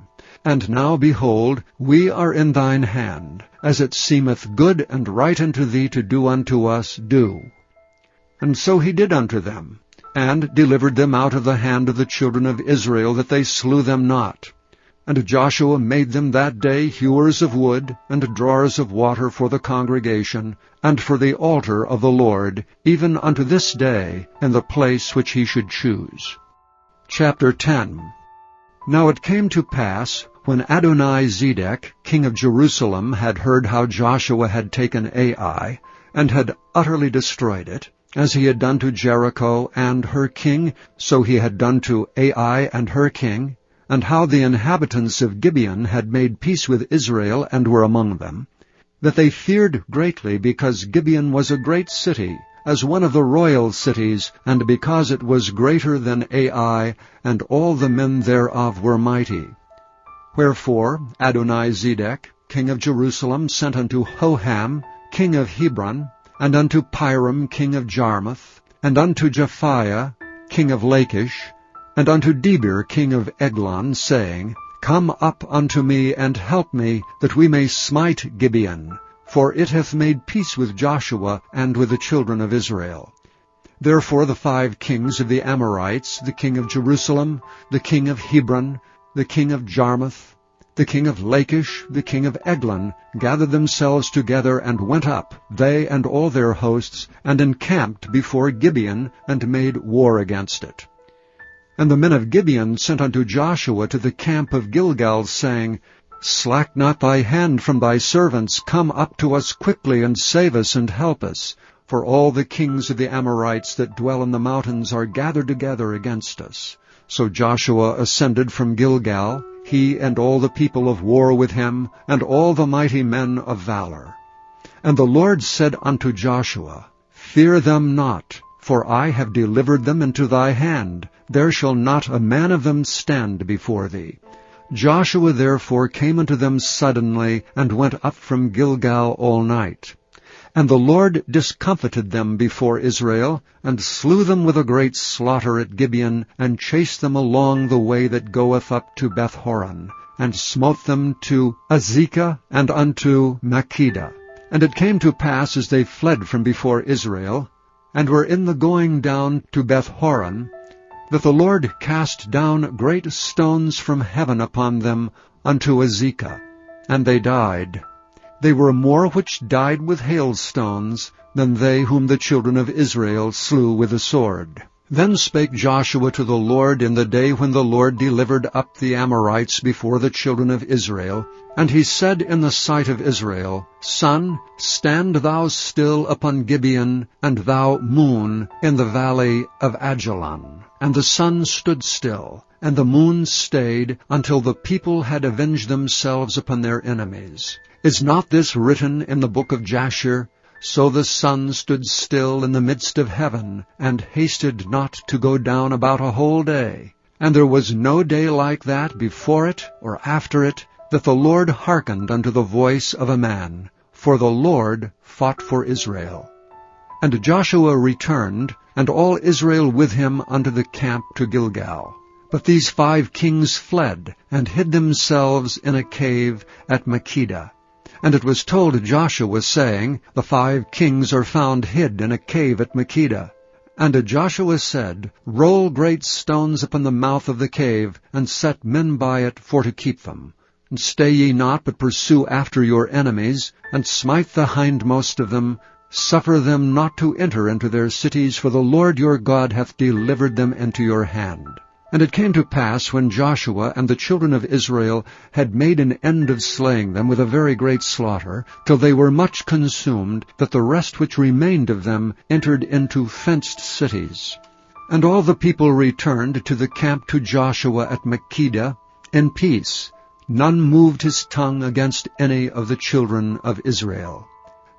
And now, behold, we are in thine hand. As it seemeth good and right unto thee to do unto us, do. And so he did unto them, and delivered them out of the hand of the children of Israel, that they slew them not. And Joshua made them that day hewers of wood, and drawers of water for the congregation, and for the altar of the Lord, even unto this day, in the place which he should choose. Chapter 10. Now it came to pass, when Adoni-Zedek, king of Jerusalem, had heard how Joshua had taken Ai, and had utterly destroyed it, as he had done to Jericho and her king, so he had done to Ai and her king, and how the inhabitants of Gibeon had made peace with Israel and were among them, that they feared greatly, because Gibeon was a great city, as one of the royal cities, and because it was greater than Ai, and all the men thereof were mighty. Wherefore Adoni-Zedek, king of Jerusalem, sent unto Hoham, king of Hebron, and unto Piram, king of Jarmuth, and unto Japhiah, king of Lachish, and unto Debir, king of Eglon, saying, Come up unto me, and help me, that we may smite Gibeon, for it hath made peace with Joshua and with the children of Israel. Therefore the 5 kings of the Amorites, the king of Jerusalem, the king of Hebron, the king of Jarmuth, the king of Lachish, the king of Eglon, gathered themselves together and went up, they and all their hosts, and encamped before Gibeon, and made war against it. And the men of Gibeon sent unto Joshua to the camp of Gilgal, saying, Slack not thy hand from thy servants, come up to us quickly, and save us and help us. For all the kings of the Amorites that dwell in the mountains are gathered together against us. So Joshua ascended from Gilgal, he and all the people of war with him, and all the mighty men of valor. And the Lord said unto Joshua, Fear them not, for I have delivered them into thy hand. There shall not a man of them stand before thee. Joshua therefore came unto them suddenly, and went up from Gilgal all night. And the Lord discomfited them before Israel, and slew them with a great slaughter at Gibeon, and chased them along the way that goeth up to Bethhoron, and smote them to Azekah and unto Makkedah. And it came to pass, as they fled from before Israel, and were in the going down to Bethhoron, that the Lord cast down great stones from heaven upon them unto Azekah, and they died. They were more which died with hailstones than they whom the children of Israel slew with the sword. Then spake Joshua to the Lord in the day when the Lord delivered up the Amorites before the children of Israel. And he said in the sight of Israel, Sun, stand thou still upon Gibeon, and thou, moon, in the valley of Ajalon. And the sun stood still, and the moon stayed, until the people had avenged themselves upon their enemies. Is not this written in the book of Jasher? So the sun stood still in the midst of heaven, and hasted not to go down about a whole day. And there was no day like that before it or after it, that the Lord hearkened unto the voice of a man. For the Lord fought for Israel. And Joshua returned, and all Israel with him unto the camp to Gilgal. But these 5 kings fled, and hid themselves in a cave at Makkedah. And it was told Joshua, saying, The 5 kings are found hid in a cave at Makkedah. And Joshua said, Roll great stones upon the mouth of the cave, and set men by it for to keep them. And stay ye not, but pursue after your enemies, and smite the hindmost of them. Suffer them not to enter into their cities, for the Lord your God hath delivered them into your hand. And it came to pass, when Joshua and the children of Israel had made an end of slaying them with a very great slaughter, till they were much consumed, that the rest which remained of them entered into fenced cities. And all the people returned to the camp to Joshua at Makkedah in peace. None moved his tongue against any of the children of Israel.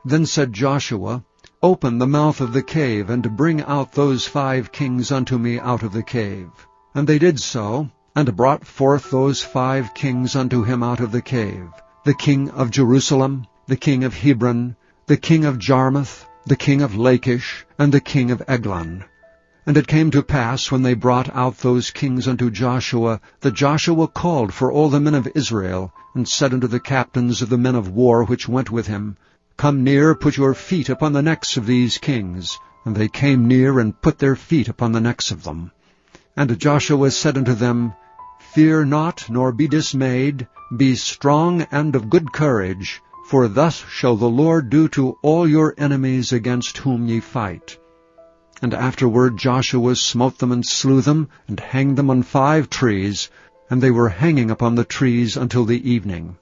Then said Joshua, Open the mouth of the cave, and bring out those 5 kings unto me out of the cave. And they did so, and brought forth those 5 kings unto him out of the cave, the king of Jerusalem, the king of Hebron, the king of Jarmuth, the king of Lachish, and the king of Eglon. And it came to pass, when they brought out those kings unto Joshua, that Joshua called for all the men of Israel, and said unto the captains of the men of war which went with him, Come near, put your feet upon the necks of these kings. And they came near, and put their feet upon the necks of them. And Joshua said unto them, Fear not, nor be dismayed. Be strong and of good courage, for thus shall the Lord do to all your enemies against whom ye fight. And afterward Joshua smote them and slew them, and hanged them on 5 trees, and they were hanging upon the trees until the evening.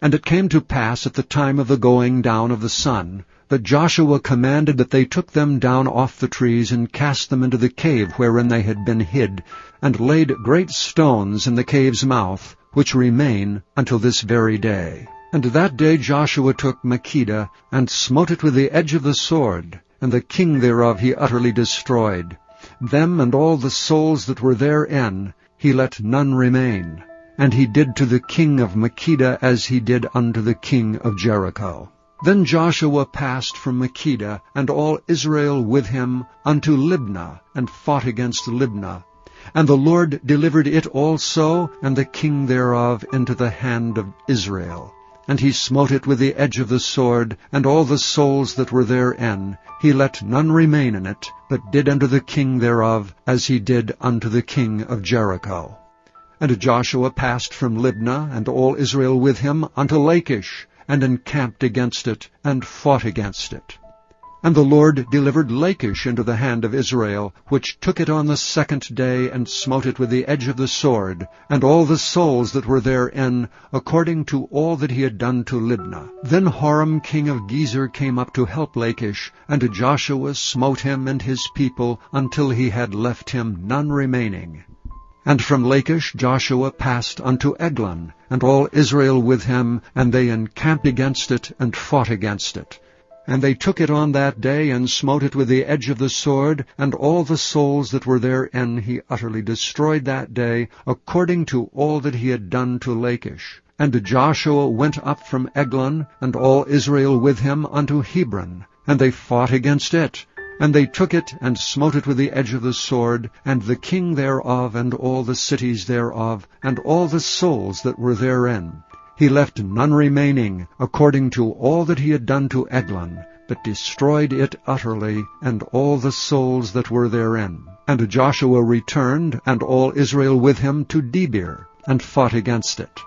And it came to pass at the time of the going down of the sun, that Joshua commanded that they took them down off the trees, and cast them into the cave wherein they had been hid, and laid great stones in the cave's mouth, which remain until this very day. And that day Joshua took Makkedah, and smote it with the edge of the sword, and the king thereof he utterly destroyed. Them and all the souls that were therein he let none remain. And he did to the king of Makkedah as he did unto the king of Jericho. Then Joshua passed from Makkedah, and all Israel with him, unto Libnah, and fought against Libnah. And the Lord delivered it also, and the king thereof, into the hand of Israel. And he smote it with the edge of the sword, and all the souls that were therein. He let none remain in it, but did unto the king thereof as he did unto the king of Jericho. And Joshua passed from Libnah, and all Israel with him, unto Lachish, and encamped against it, and fought against it. And the Lord delivered Lachish into the hand of Israel, which took it on the 2nd day, and smote it with the edge of the sword, and all the souls that were therein, according to all that he had done to Libnah. Then Horam king of Gezer came up to help Lachish, and Joshua smote him and his people, until he had left him none remaining. And from Lachish Joshua passed unto Eglon, and all Israel with him, and they encamped against it, and fought against it. And they took it on that day, and smote it with the edge of the sword, and all the souls that were therein he utterly destroyed that day, according to all that he had done to Lachish. And Joshua went up from Eglon, and all Israel with him, unto Hebron, and they fought against it. And they took it, and smote it with the edge of the sword, and the king thereof, and all the cities thereof, and all the souls that were therein. He left none remaining, according to all that he had done to Eglon, but destroyed it utterly, and all the souls that were therein. And Joshua returned, and all Israel with him, to Debir, and fought against it.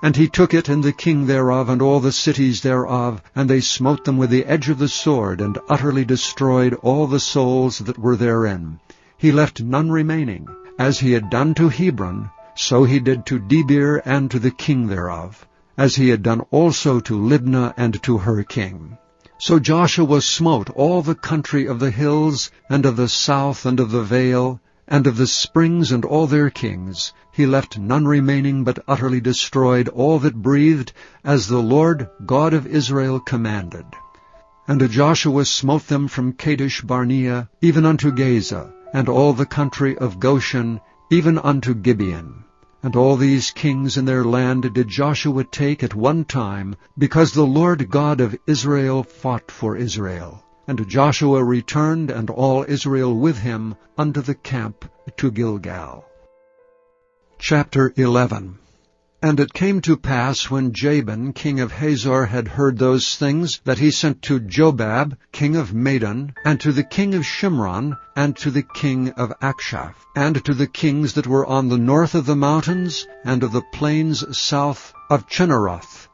And he took it, and the king thereof, and all the cities thereof, and they smote them with the edge of the sword, and utterly destroyed all the souls that were therein. He left none remaining. As he had done to Hebron, so he did to Debir and to the king thereof, as he had done also to Libnah and to her king. So Joshua smote all the country of the hills, and of the south, and of the vale, and of the springs, and all their kings. He left none remaining, but utterly destroyed all that breathed, as the Lord God of Israel commanded. And Joshua smote them from Kadesh Barnea, even unto Gaza, and all the country of Goshen, even unto Gibeon. And all these kings in their land did Joshua take at one time, because the Lord God of Israel fought for Israel. And Joshua returned, and all Israel with him, unto the camp to Gilgal. Chapter 11. And it came to pass, when Jabin king of Hazor had heard those things, that he sent to Jobab king of Madon, and to the king of Shimron, and to the king of Akshaph, and to the kings that were on the north of the mountains, and of the plains south of Chinneroth,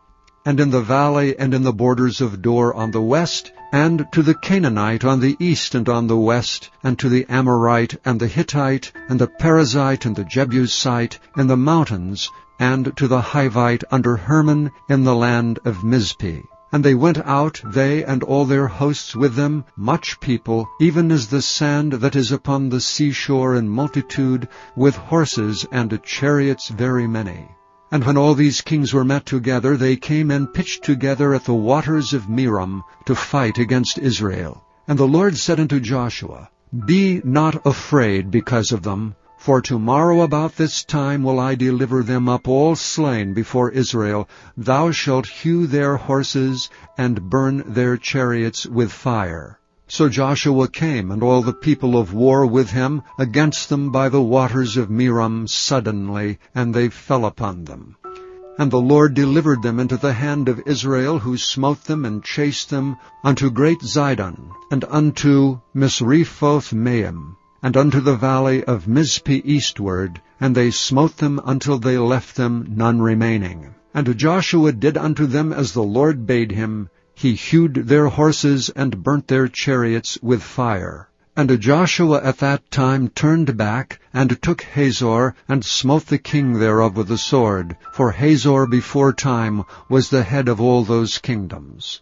and in the valley and in the borders of Dor on the west, and to the Canaanite on the east and on the west, and to the Amorite and the Hittite and the Perizzite and the Jebusite in the mountains, and to the Hivite under Hermon in the land of Mizpeh. And they went out, they and all their hosts with them, much people, even as the sand that is upon the seashore in multitude, with horses and chariots very many. And when all these kings were met together, they came and pitched together at the waters of Merom to fight against Israel. And the Lord said unto Joshua, Be not afraid because of them, for tomorrow about this time will I deliver them up all slain before Israel. Thou shalt hew their horses, and burn their chariots with fire. So Joshua came, and all the people of war with him, against them by the waters of Merom suddenly, and they fell upon them. And the Lord delivered them into the hand of Israel, who smote them and chased them unto great Zidon, and unto Misrephoth-maim, and unto the valley of Mizpeh eastward, and they smote them until they left them none remaining. And Joshua did unto them as the Lord bade him. He hewed their horses and burnt their chariots with fire. And Joshua at that time turned back, and took Hazor, and smote the king thereof with the sword, for Hazor before time was the head of all those kingdoms.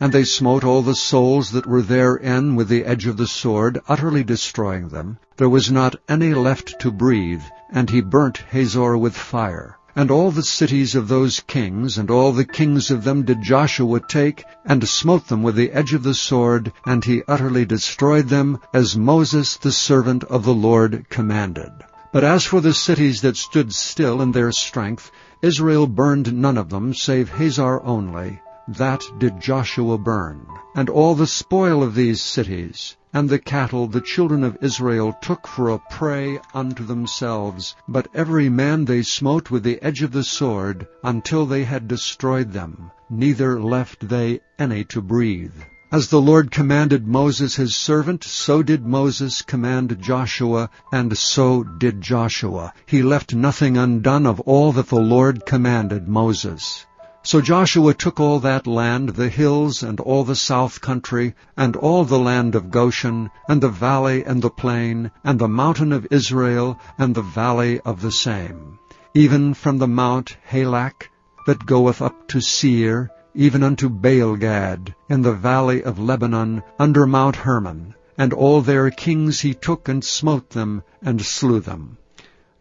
And they smote all the souls that were therein with the edge of the sword, utterly destroying them. There was not any left to breathe, and he burnt Hazor with fire. And all the cities of those kings, and all the kings of them did Joshua take, and smote them with the edge of the sword, and he utterly destroyed them, as Moses the servant of the Lord commanded. But as for the cities that stood still in their strength, Israel burned none of them, save Hazor only. That did Joshua burn. And all the spoil of these cities, and the cattle the children of Israel took for a prey unto themselves, but every man they smote with the edge of the sword, until they had destroyed them, neither left they any to breathe. As the Lord commanded Moses his servant, so did Moses command Joshua, and so did Joshua. He left nothing undone of all that the Lord commanded Moses. So Joshua took all that land, the hills, and all the south country, and all the land of Goshen, and the valley and the plain, and the mountain of Israel, and the valley of the same, even from the mount Halak, that goeth up to Seir, even unto Baalgad, in the valley of Lebanon, under Mount Hermon. And all their kings he took and smote them, and slew them.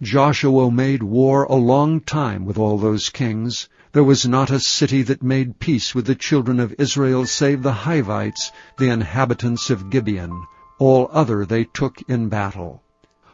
Joshua made war a long time with all those kings, There was not a city that made peace with the children of Israel save the Hivites, the inhabitants of Gibeon. All other they took in battle.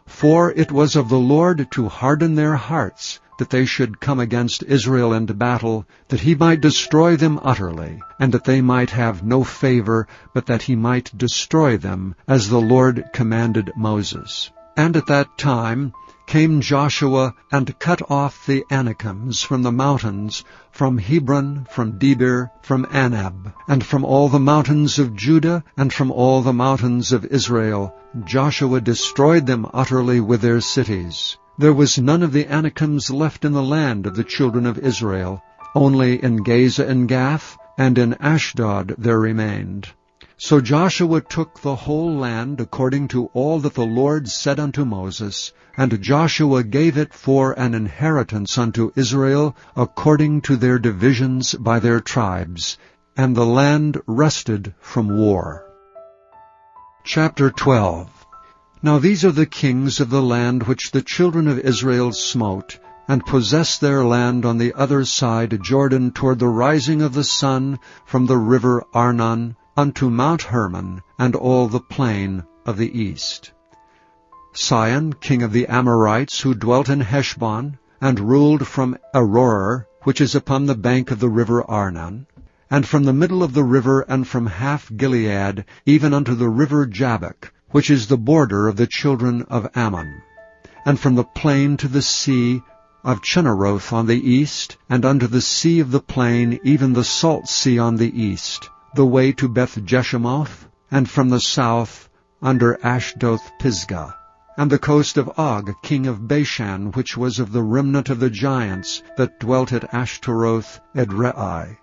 For it was of the Lord to harden their hearts, that they should come against Israel into battle, that he might destroy them utterly, and that they might have no favor, but that he might destroy them, as the Lord commanded Moses. And at that time came Joshua and cut off the Anakims from the mountains, from Hebron, from Debir, from Anab, and from all the mountains of Judah, and from all the mountains of Israel. Joshua destroyed them utterly with their cities. There was none of the Anakims left in the land of the children of Israel. Only in Gaza and Gath, and in Ashdod there remained. So Joshua took the whole land according to all that the Lord said unto Moses, and Joshua gave it for an inheritance unto Israel according to their divisions by their tribes, and the land rested from war. Chapter 12. Now these are the kings of the land which the children of Israel smote, and possessed their land on the other side Jordan toward the rising of the sun from the river Arnon unto Mount Hermon, and all the plain of the east. Sihon, king of the Amorites, who dwelt in Heshbon, and ruled from Aroer, which is upon the bank of the river Arnon, and from the middle of the river, and from half Gilead, even unto the river Jabbok, which is the border of the children of Ammon, and from the plain to the sea of Chinneroth on the east, and unto the sea of the plain, even the salt sea on the east, the way to Beth-Jeshemoth, and from the south under Ashdoth-Pisgah, and the coast of Og, king of Bashan, which was of the remnant of the giants that dwelt at Ashtaroth Edrei,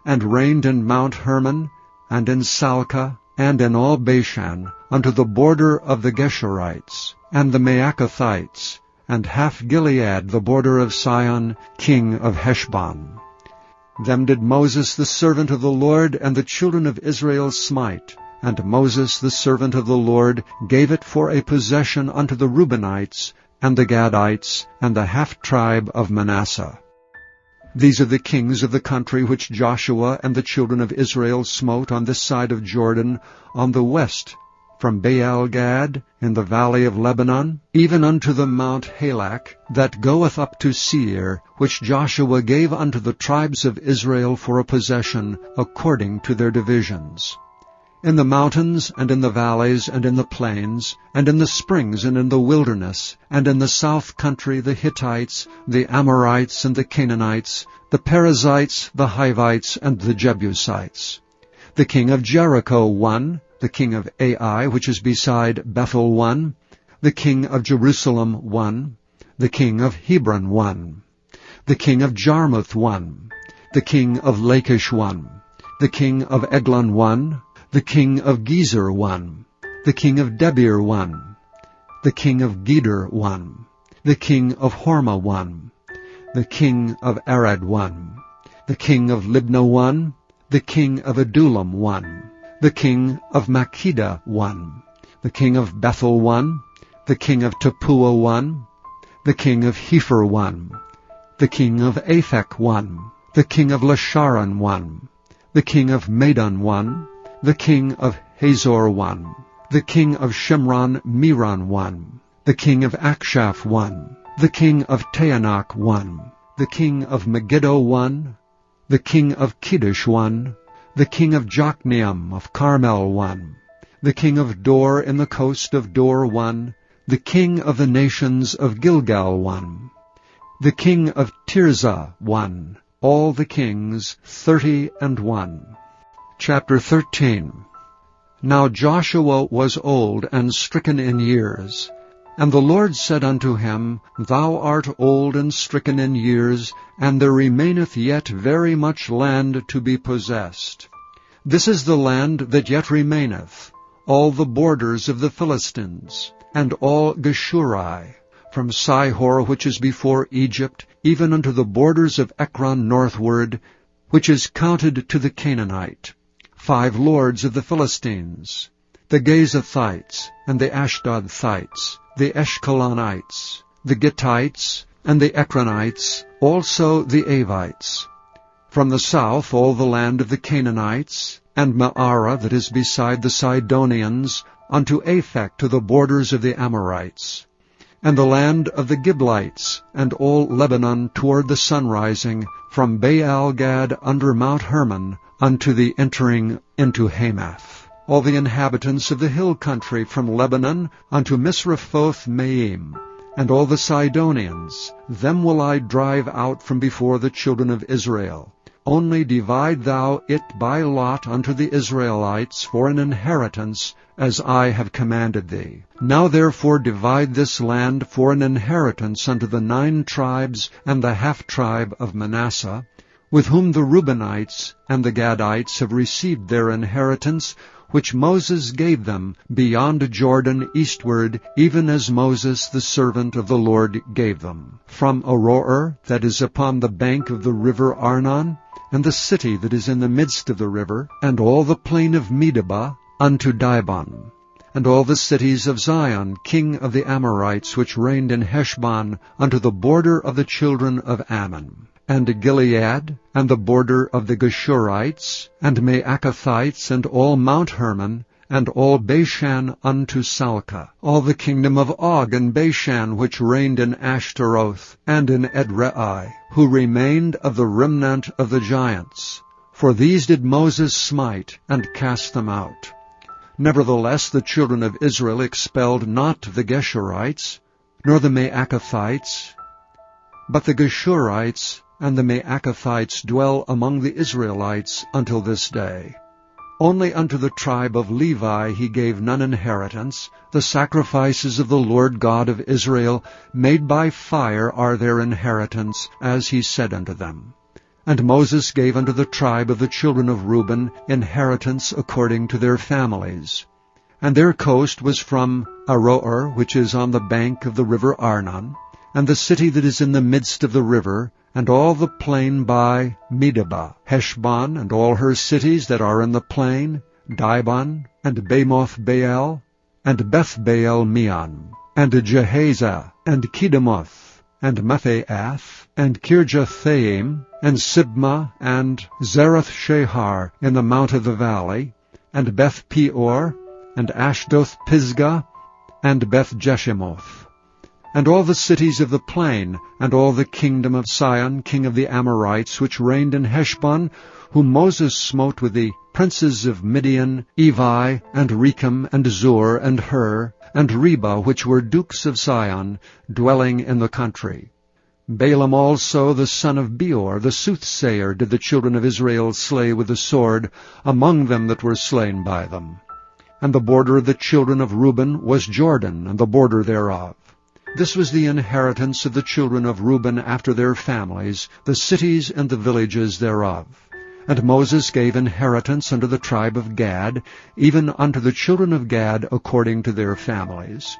and reigned in Mount Hermon, and in Salcah, and in all Bashan, unto the border of the Geshurites, and the Maacathites, and half Gilead, the border of Sihon, king of Heshbon. Them did Moses the servant of the Lord and the children of Israel smite, and Moses the servant of the Lord gave it for a possession unto the Reubenites, and the Gadites, and the half-tribe of Manasseh. These are the kings of the country which Joshua and the children of Israel smote on this side of Jordan, on the west, from Baal-Gad, in the valley of Lebanon, even unto the Mount Halak, that goeth up to Seir, which Joshua gave unto the tribes of Israel for a possession, according to their divisions. In the mountains, and in the valleys, and in the plains, and in the springs, and in the wilderness, and in the south country the Hittites, the Amorites, and the Canaanites, the Perizzites, the Hivites, and the Jebusites. The king of Jericho won, the king of Ai, which is beside Bethel won, the king of Jerusalem won, the king of Hebron won, the king of Jarmuth won, the king of Lachish won, the king of Eglon won, the king of Gezer won, the king of Debir won, the king of Geder won, the king of Hormah won, the king of Arad won, the king of Libnah won, the king of Adullam won, the king of Makkedah won, the king of Bethel won, the king of Tappuah won, the king of Hepher won, the king of Aphek won, the king of Lasharon won, the king of Madon won, the king of Hazor won, the king of Shimron Meron won, the king of Akshaph won, the king of Taanach won, the king of Megiddo won, the king of Kiddush won, the king of Jokneam of Carmel won, the king of Dor in the coast of Dor won, the king of the nations of Gilgal won, the king of Tirzah won, all the kings 31. Chapter 13. Now Joshua was old and stricken in years. And the Lord said unto him, Thou art old and stricken in years, and there remaineth yet very much land to be possessed. This is the land that yet remaineth, all the borders of the Philistines, and all Geshuri, from Sihor which is before Egypt, even unto the borders of Ekron northward, which is counted to the Canaanite. 5 lords of the Philistines, the Gazathites, and the Ashdodthites, the Eshkelonites, the Gittites, and the Ekronites, also the Avites. From the south all the land of the Canaanites, and Maarah that is beside the Sidonians, unto Aphek to the borders of the Amorites, and the land of the Giblites, and all Lebanon toward the sunrising, from Baal-gad under Mount Hermon, unto the entering into Hamath. All the inhabitants of the hill country from Lebanon unto Misrephoth-maim, and all the Sidonians, them will I drive out from before the children of Israel. Only divide thou it by lot unto the Israelites for an inheritance, as I have commanded thee. Now therefore divide this land for an inheritance unto the 9 tribes and the half-tribe of Manasseh, with whom the Reubenites and the Gadites have received their inheritance, which Moses gave them beyond Jordan eastward, even as Moses the servant of the Lord gave them. From Aroer, that is upon the bank of the river Arnon, and the city that is in the midst of the river, and all the plain of Medeba, unto Dibon, and all the cities of Zion, king of the Amorites, which reigned in Heshbon, unto the border of the children of Ammon, and Gilead, and the border of the Geshurites, and Maacathites, and all Mount Hermon, and all Bashan unto Salcah, all the kingdom of Og and Bashan, which reigned in Ashtaroth, and in Edrei, who remained of the remnant of the giants. For these did Moses smite, and cast them out. Nevertheless the children of Israel expelled not the Geshurites, nor the Maacathites, but the Geshurites and the Maacathites dwell among the Israelites until this day. Only unto the tribe of Levi he gave none inheritance. The sacrifices of the Lord God of Israel made by fire are their inheritance, as he said unto them. And Moses gave unto the tribe of the children of Reuben inheritance according to their families. And their coast was from Aroer, which is on the bank of the river Arnon, and the city that is in the midst of the river, and all the plain by Medeba, Heshbon, and all her cities that are in the plain, Dibon, and Bamoth Baal, and Beth-Baal Meon, and Jehaza, and Kedemoth, and Mephaath, and Kirjathaim, and Sibmah, and Zerath-Shahar in the mount of the valley, and Beth-Peor, and Ashdoth-Pisgah, and Beth-Jeshimoth, and all the cities of the plain, and all the kingdom of Sihon, king of the Amorites, which reigned in Heshbon, whom Moses smote with the princes of Midian, Evi, and Rechem, and Zur, and Hur, and Reba, which were dukes of Sihon, dwelling in the country. Balaam also, the son of Beor, the soothsayer, did the children of Israel slay with the sword among them that were slain by them. And the border of the children of Reuben was Jordan, and the border thereof. This was the inheritance of the children of Reuben after their families, the cities and the villages thereof. And Moses gave inheritance unto the tribe of Gad, even unto the children of Gad according to their families.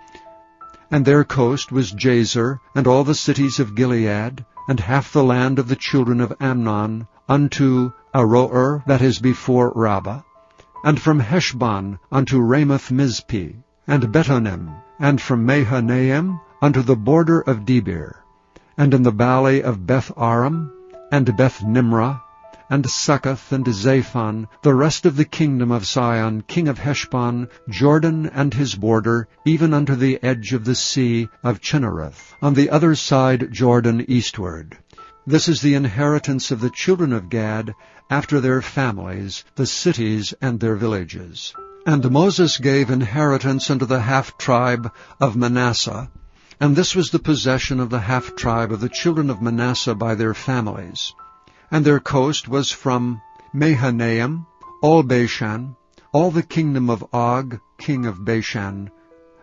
And their coast was Jazer, and all the cities of Gilead, and half the land of the children of Amnon, unto Aroer, that is before Rabbah, and from Heshbon unto Ramoth-Mizpeh, and Betonim, and from Mahanaim unto the border of Debir, and in the valley of Beth-aram, and Beth-nimrah, and Succoth, and Zaphon, the rest of the kingdom of Sihon, king of Heshbon, Jordan and his border, even unto the edge of the sea of Chinnereth, on the other side Jordan eastward. This is the inheritance of the children of Gad, after their families, the cities and their villages. And Moses gave inheritance unto the half-tribe of Manasseh, and this was the possession of the half-tribe of the children of Manasseh by their families. And their coast was from Mahanaim, all Bashan, all the kingdom of Og, king of Bashan,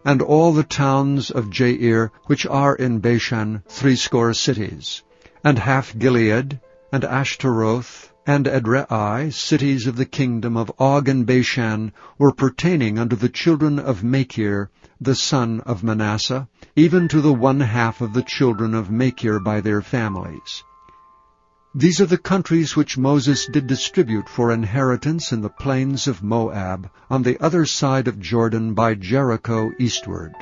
and all the towns of Jair, which are in Bashan, 80 cities, and half Gilead, and Ashtaroth, and Edrei, cities of the kingdom of Og and Bashan, were pertaining unto the children of Machir, the son of Manasseh, even to the 1/2 of the children of Machir by their families. These are the countries which Moses did distribute for inheritance in the plains of Moab, on the other side of Jordan by Jericho eastward.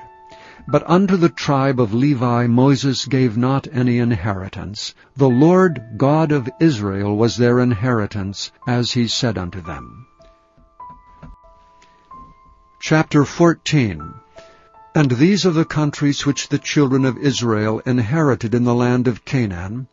But unto the tribe of Levi Moses gave not any inheritance. The Lord God of Israel was their inheritance, as he said unto them. Chapter 14. And these are the countries which the children of Israel inherited in the land of Canaan,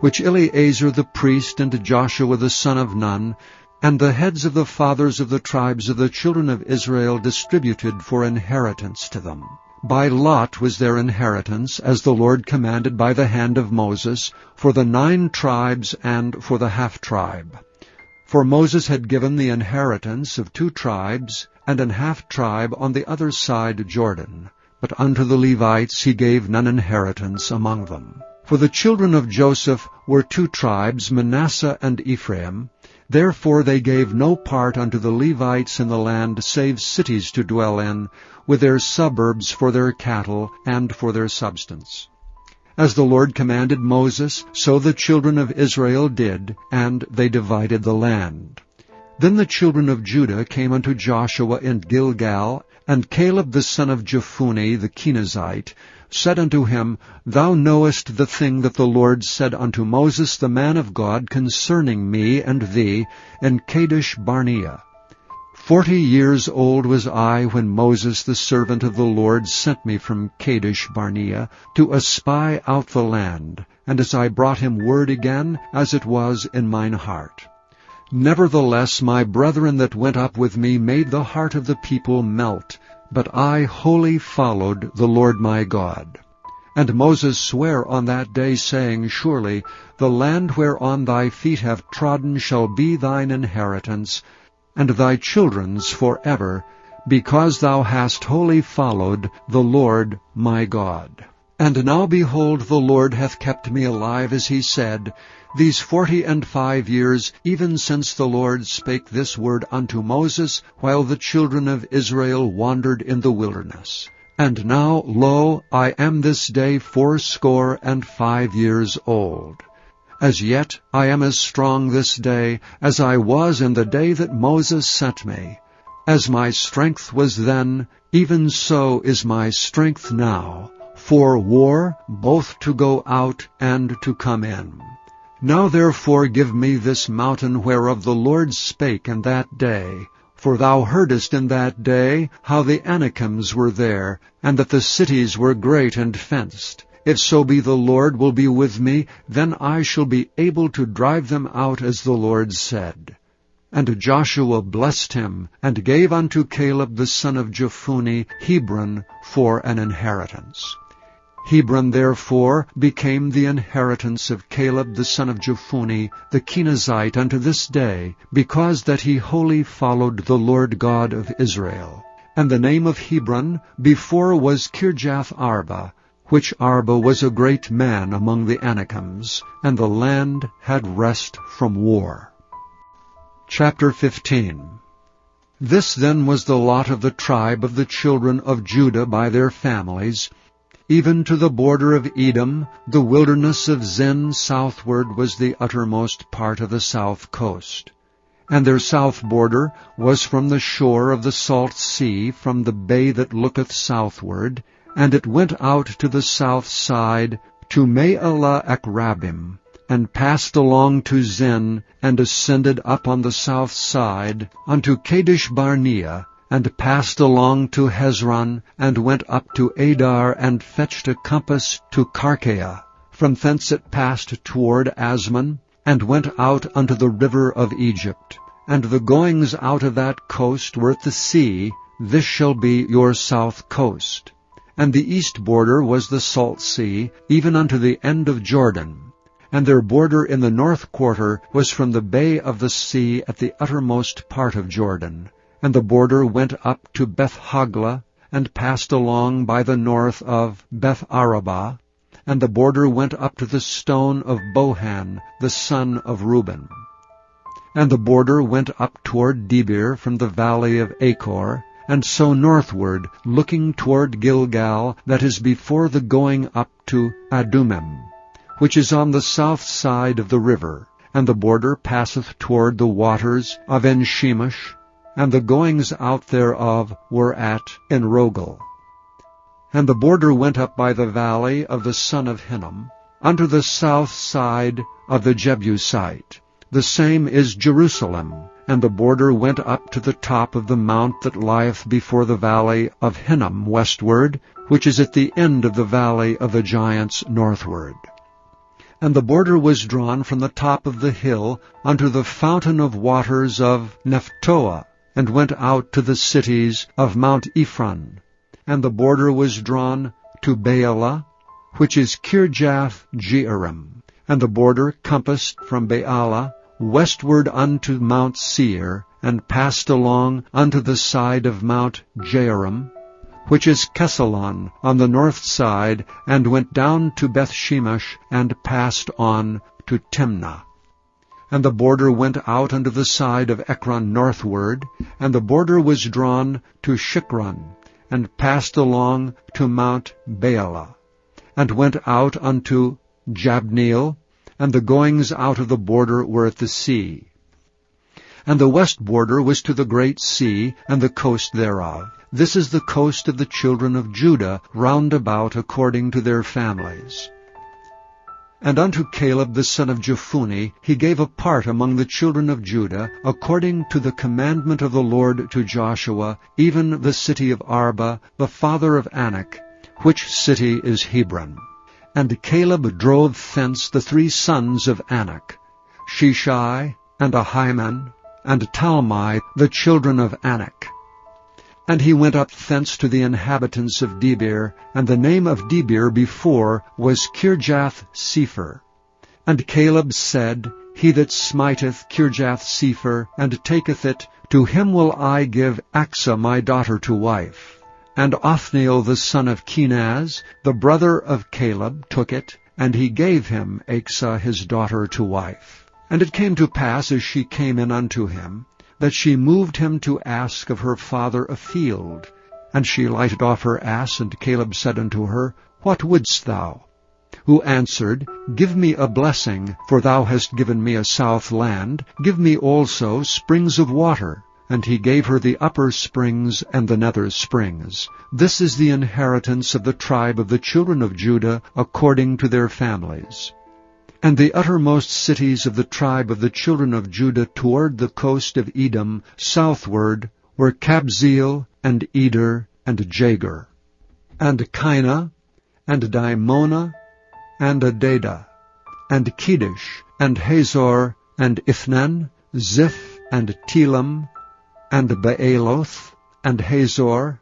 which Eleazar the priest and Joshua the son of Nun, and the heads of the fathers of the tribes of the children of Israel distributed for inheritance to them. By lot was their inheritance, as the Lord commanded by the hand of Moses, for the 9 tribes and for the half-tribe. For Moses had given the inheritance of 2 tribes and an half-tribe on the other side Jordan, but unto the Levites he gave none inheritance among them. For the children of Joseph were 2 tribes, Manasseh and Ephraim. Therefore they gave no part unto the Levites in the land, save cities to dwell in, with their suburbs for their cattle and for their substance. As the Lord commanded Moses, so the children of Israel did, and they divided the land. Then the children of Judah came unto Joshua in Gilgal, and Caleb the son of Jephunneh the Kenizzite said unto him, Thou knowest the thing that the Lord said unto Moses the man of God concerning me and thee in Kadesh Barnea. 40 years old was I when Moses the servant of the Lord sent me from Kadesh Barnea to espy out the land, and as I brought him word again, as it was in mine heart. Nevertheless my brethren that went up with me made the heart of the people melt, but I wholly followed the Lord my God. And Moses sware on that day, saying, Surely the land whereon thy feet have trodden shall be thine inheritance, and thy children's forever, because thou hast wholly followed the Lord my God. And now behold, the Lord hath kept me alive, as he said, these 45 years, even since the Lord spake this word unto Moses, while the children of Israel wandered in the wilderness. And now, lo, I am this day 85 years old. As yet I am as strong this day as I was in the day that Moses sent me. As my strength was then, even so is my strength now, for war, both to go out and to come in. Now therefore give me this mountain whereof the Lord spake in that day. For thou heardest in that day how the Anakims were there, and that the cities were great and fenced. If so be the Lord will be with me, then I shall be able to drive them out as the Lord said. And Joshua blessed him, and gave unto Caleb the son of Jephunneh Hebron for an inheritance. Hebron therefore became the inheritance of Caleb the son of Jephunneh the Kenizzite unto this day, because that he wholly followed the Lord God of Israel. And the name of Hebron before was Kirjath Arba, which Arba was a great man among the Anakims, and the land had rest from war. Chapter 15. This then was the lot of the tribe of the children of Judah by their families, even to the border of Edom. The wilderness of Zin southward was the uttermost part of the south coast. And their south border was from the shore of the salt sea, from the bay that looketh southward, and it went out to the south side to Me'alah Akrabim, and passed along to Zin, and ascended up on the south side unto Kadesh Barnea, and passed along to Hezron, and went up to Adar, and fetched a compass to Karkea. From thence it passed toward Asmon, and went out unto the river of Egypt. And the goings out of that coast were at the sea. This shall be your south coast. And the east border was the salt sea, even unto the end of Jordan. And their border in the north quarter was from the bay of the sea at the uttermost part of Jordan. And the border went up to Beth-hagla, and passed along by the north of Beth-arabah. And the border went up to the stone of Bohan, the son of Reuben. And the border went up toward Debir from the valley of Achor, and so northward, looking toward Gilgal, that is before the going up to Adumim, which is on the south side of the river. And the border passeth toward the waters of En-shemesh, and the goings out thereof were at En-rogel. And the border went up by the valley of the son of Hinnom, unto the south side of the Jebusite. The same is Jerusalem. And the border went up to the top of the mount that lieth before the valley of Hinnom westward, which is at the end of the valley of the giants northward. And the border was drawn from the top of the hill unto the fountain of waters of Nephtoah, and went out to the cities of Mount Ephron. And the border was drawn to Baalah, which is Kirjath-jearim. And the border compassed from Baalah westward unto Mount Seir, and passed along unto the side of Mount Jearim, which is Kesalon on the north side, and went down to Bethshemesh, and passed on to Timnah. And the border went out unto the side of Ekron northward, and the border was drawn to Shikron, and passed along to Mount Baalah, and went out unto Jabneel, and the goings out of the border were at the sea. And the west border was to the great sea, and the coast thereof. This is the coast of the children of Judah, round about according to their families. And unto Caleb the son of Jephunneh he gave a part among the children of Judah, according to the commandment of the Lord to Joshua, even the city of Arba, the father of Anak, which city is Hebron. And Caleb drove thence the 3 sons of Anak, Sheshai, and Ahiman, and Talmai, the children of Anak. And he went up thence to the inhabitants of Debir, and the name of Debir before was Kirjath-sepher. And Caleb said, He that smiteth Kirjath-sepher, and taketh it, to him will I give Achsah my daughter to wife. And Othniel the son of Kenaz, the brother of Caleb, took it, and he gave him Achsah his daughter to wife. And it came to pass, as she came in unto him, that she moved him to ask of her father a field. And she lighted off her ass, and Caleb said unto her, What wouldst thou? Who answered, Give me a blessing, for thou hast given me a south land. Give me also springs of water. And he gave her the upper springs and the nether springs. This is the inheritance of the tribe of the children of Judah, according to their families. And the uttermost cities of the tribe of the children of Judah toward the coast of Edom, southward, were Kabzeel, and Eder, and Jagur, and Kinah, and Dimona, and Adadah, and Kedesh, and Hazor, and Ithnan, Ziph, and Telam, and Baaloth, and Hazor,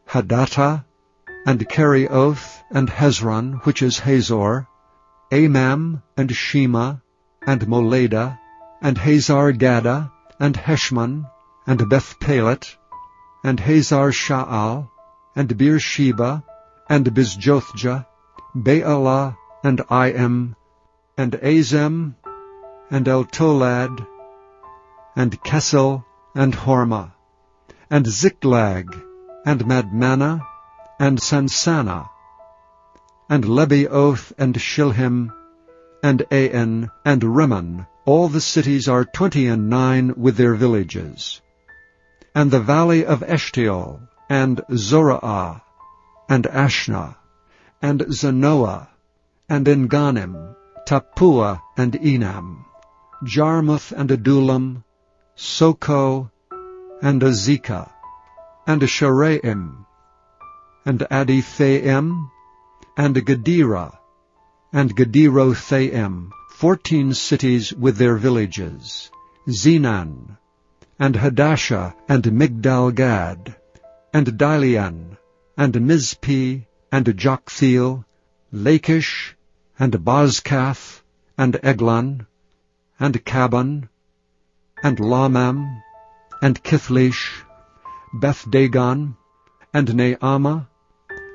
Hadattah, and Kerioth, and Hezron, which is Hazor, Amam, and Shema, and Moladah, and Hazar-Gaddah, and Heshmon, and Bethpelet, and Hazar-Sha'al, and Beersheba, and Bizjothjah, Baalah, and Iam, and Azem, and Eltolad, and Kesel, and Hormah, and Ziklag, and Madmannah, and Sansannah, and Lebaoth, and Shilhim, and Ain, and Rimmon. All the cities are 29 with their villages. And the valley of Eshtaol, and Zorah, and Ashna, and Zanoah, and Enganim, Tappuah, and Enam, Jarmuth, and Adullam, Soko, and Azekah, and Sharaim, and Adithaim, and Gedera, and Gederothaim, 14 cities with their villages, Zenan, and Hadashah, and Migdal-Gad, and Dilean, and Mizpi, and Joktheel, Lachish, and Bozkath, and Eglon, and Caban, and Lamam, and Kithlish, Beth-Dagon, and Naamah,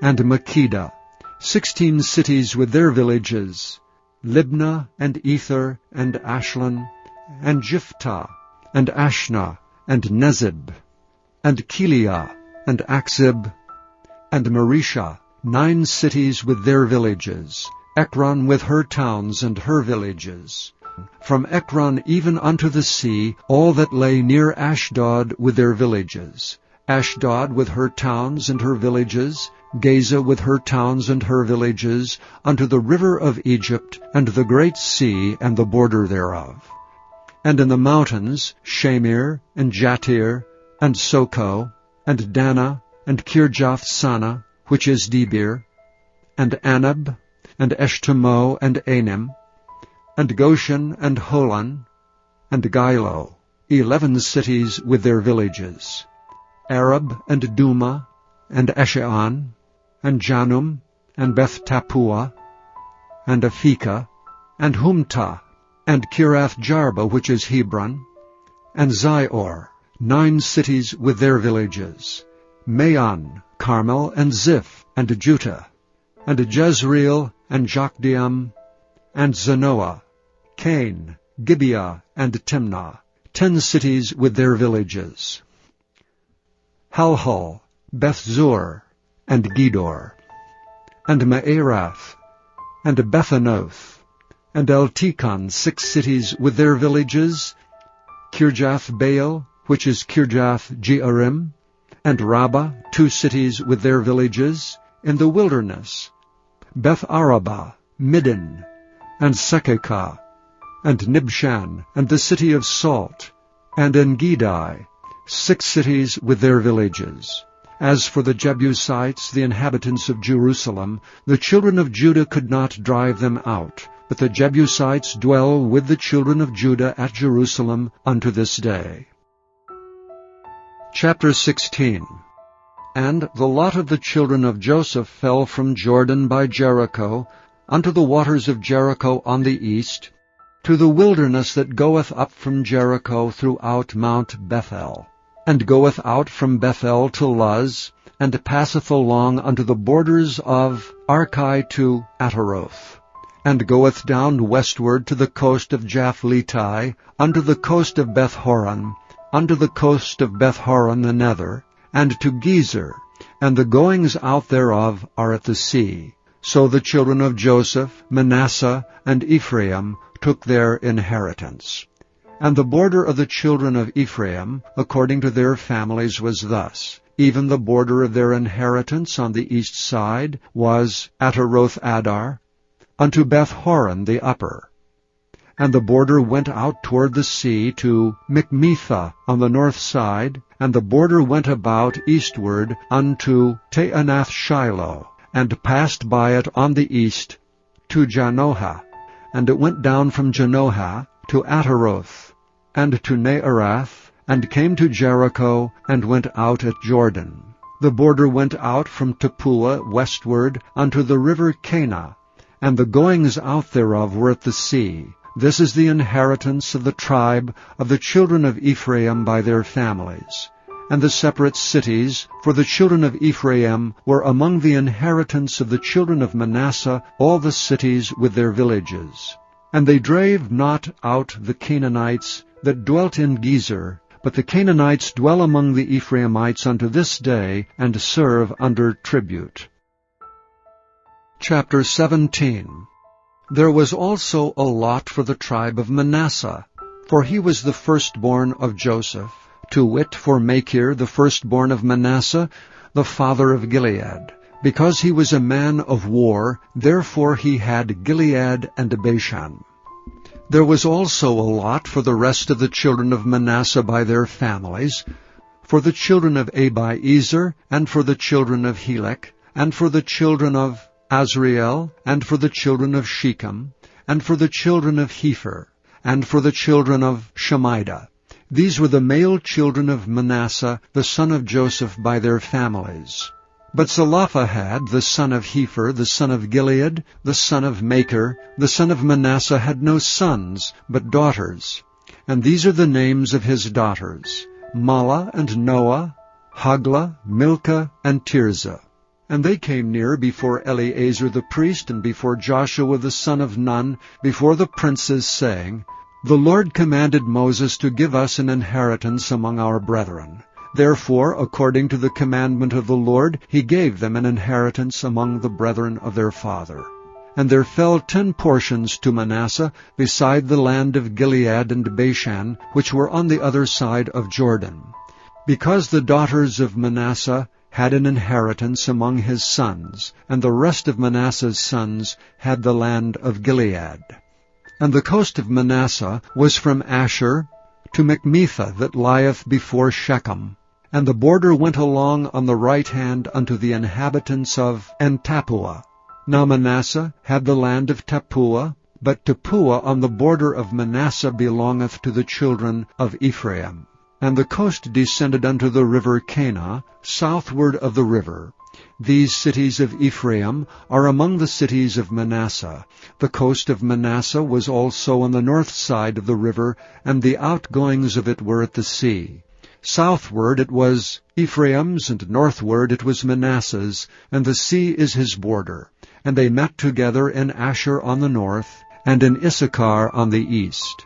and Makkedah, 16 cities with their villages, Libnah, and Ether, and Ashlan, and Jiphthah, and Ashna, and Nezib, and Kiliah, and Akzib, and Marishah, 9 cities with their villages, Ekron with her towns and her villages. From Ekron even unto the sea, all that lay near Ashdod with their villages, Ashdod with her towns and her villages, Gaza with her towns and her villages, unto the river of Egypt, and the great sea, and the border thereof. And in the mountains, Shamir, and Jatir, and Soko, and Dana, and Kirjath-Sana, which is Debir, and Anab, and Eshtemoh, and Anim, and Goshen, and Holon, and Gilo, 11 cities with their villages, Arab, and Duma, and Esheon, and Janum, and Beth-Tappuah, and Aphekah, and Humtah, and Kirath-Jarba, which is Hebron, and Zior, 9 cities with their villages, Maon, Carmel, and Ziph, and Juttah, and Jezreel, and Jokdeam, and Zanoah, Cain, Gibeah, and Timnah, 10 cities with their villages, Halhul, Beth-zur, and Gedor, and Maarath, and Bethanoth, and Eltekon, 6 cities with their villages, Kirjath-Baal, which is Kirjath-Jearim, and Rabbah, 2 cities with their villages, in the wilderness, Beth-Arabah, Middin, and Sekekah, and Nibshan, and the city of Salt, and En-Gedi, 6 cities with their villages. As for the Jebusites, the inhabitants of Jerusalem, the children of Judah could not drive them out, but the Jebusites dwell with the children of Judah at Jerusalem unto this day. Chapter 16. And the lot of the children of Joseph fell from Jordan by Jericho, unto the waters of Jericho on the east, to the wilderness that goeth up from Jericho throughout Mount Bethel, and goeth out from Bethel to Luz, and passeth along unto the borders of Archi to Ataroth, and goeth down westward to the coast of Japhleti, unto the coast of Beth-horon, unto the coast of Beth-horon the nether, and to Gezer, and the goings out thereof are at the sea. So the children of Joseph, Manasseh, and Ephraim took their inheritance. And the border of the children of Ephraim, according to their families, was thus. Even the border of their inheritance on the east side was Ataroth-Adar, unto Beth-horon the upper. And the border went out toward the sea to Michmethah on the north side, and the border went about eastward unto Taanath-Shiloh, and passed by it on the east to Janohah, and it went down from Janohah to Ataroth, and to Naarath, and came to Jericho, and went out at Jordan. The border went out from Tappuah westward unto the river Cana, and the goings out thereof were at the sea. This is the inheritance of the tribe of the children of Ephraim by their families. And the separate cities for the children of Ephraim were among the inheritance of the children of Manasseh, all the cities with their villages. And they drave not out the Canaanites that dwelt in Gezer, but the Canaanites dwell among the Ephraimites unto this day, and serve under tribute. Chapter 17. There was also a lot for the tribe of Manasseh, for he was the firstborn of Joseph, to wit, for Machir, the firstborn of Manasseh, the father of Gilead. Because he was a man of war, therefore he had Gilead and Bashan. There was also a lot for the rest of the children of Manasseh by their families, for the children of Abiezer, and for the children of Helek, and for the children of Azriel, and for the children of Shechem, and for the children of Hepher, and for the children of Shemida. These were the male children of Manasseh, the son of Joseph, by their families. But Zelophehad, the son of Hepher, the son of Gilead, the son of Machir, the son of Manasseh, had no sons, but daughters. And these are the names of his daughters: Mahlah and Noah, Haglah, Milcah, and Tirzah. And they came near before Eleazar the priest, and before Joshua the son of Nun, before the princes, saying, The Lord commanded Moses to give us an inheritance among our brethren. Therefore, according to the commandment of the Lord, he gave them an inheritance among the brethren of their father. And there fell 10 portions to Manasseh, beside the land of Gilead and Bashan, which were on the other side of Jordan. because the daughters of Manasseh had an inheritance among his sons, and the rest of Manasseh's sons had the land of Gilead. And the coast of Manasseh was from Asher to Macmethah that lieth before Shechem, and the border went along on the right hand unto the inhabitants of En-tappuah. Now Manasseh had the land of Tappuah, but Tappuah on the border of Manasseh belongeth to the children of Ephraim. And the coast descended unto the river Cana, southward of the river. These cities of Ephraim are among the cities of Manasseh. The coast of Manasseh was also on the north side of the river, and the outgoings of it were at the sea. Southward it was Ephraim's, and northward it was Manasseh's, and the sea is his border. And they met together in Asher on the north, and in Issachar on the east.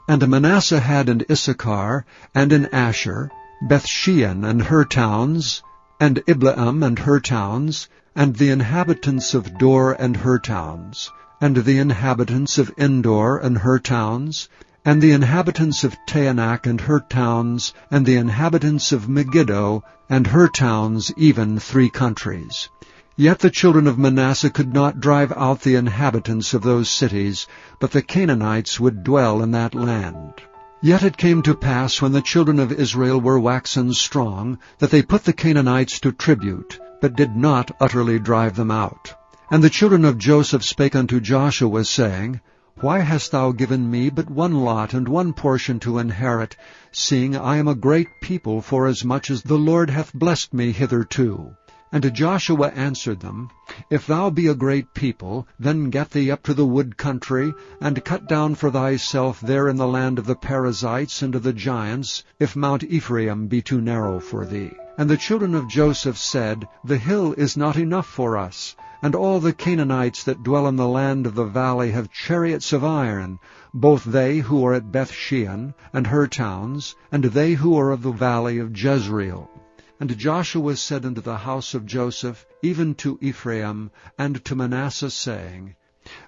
And Manasseh had in Issachar, and in Asher, Bethshean and her towns, and Ibleam and her towns, and the inhabitants of Dor and her towns, and the inhabitants of Endor and her towns, and the inhabitants of Taanach and her towns, and the inhabitants of Megiddo and her towns, even 3 countries. Yet the children of Manasseh could not drive out the inhabitants of those cities, but the Canaanites would dwell in that land. Yet it came to pass, when the children of Israel were waxen strong, that they put the Canaanites to tribute, but did not utterly drive them out. And the children of Joseph spake unto Joshua, saying, Why hast thou given me but 1 lot and 1 portion to inherit, seeing I am a great people, forasmuch as the Lord hath blessed me hitherto? And Joshua answered them, If thou be a great people, then get thee up to the wood country, and cut down for thyself there in the land of the Perizzites and of the giants, if Mount Ephraim be too narrow for thee. And the children of Joseph said, The hill is not enough for us, and all the Canaanites that dwell in the land of the valley have chariots of iron, both they who are at Bethshean and her towns, and they who are of the valley of Jezreel. And Joshua said unto the house of Joseph, even to Ephraim, and to Manasseh, saying,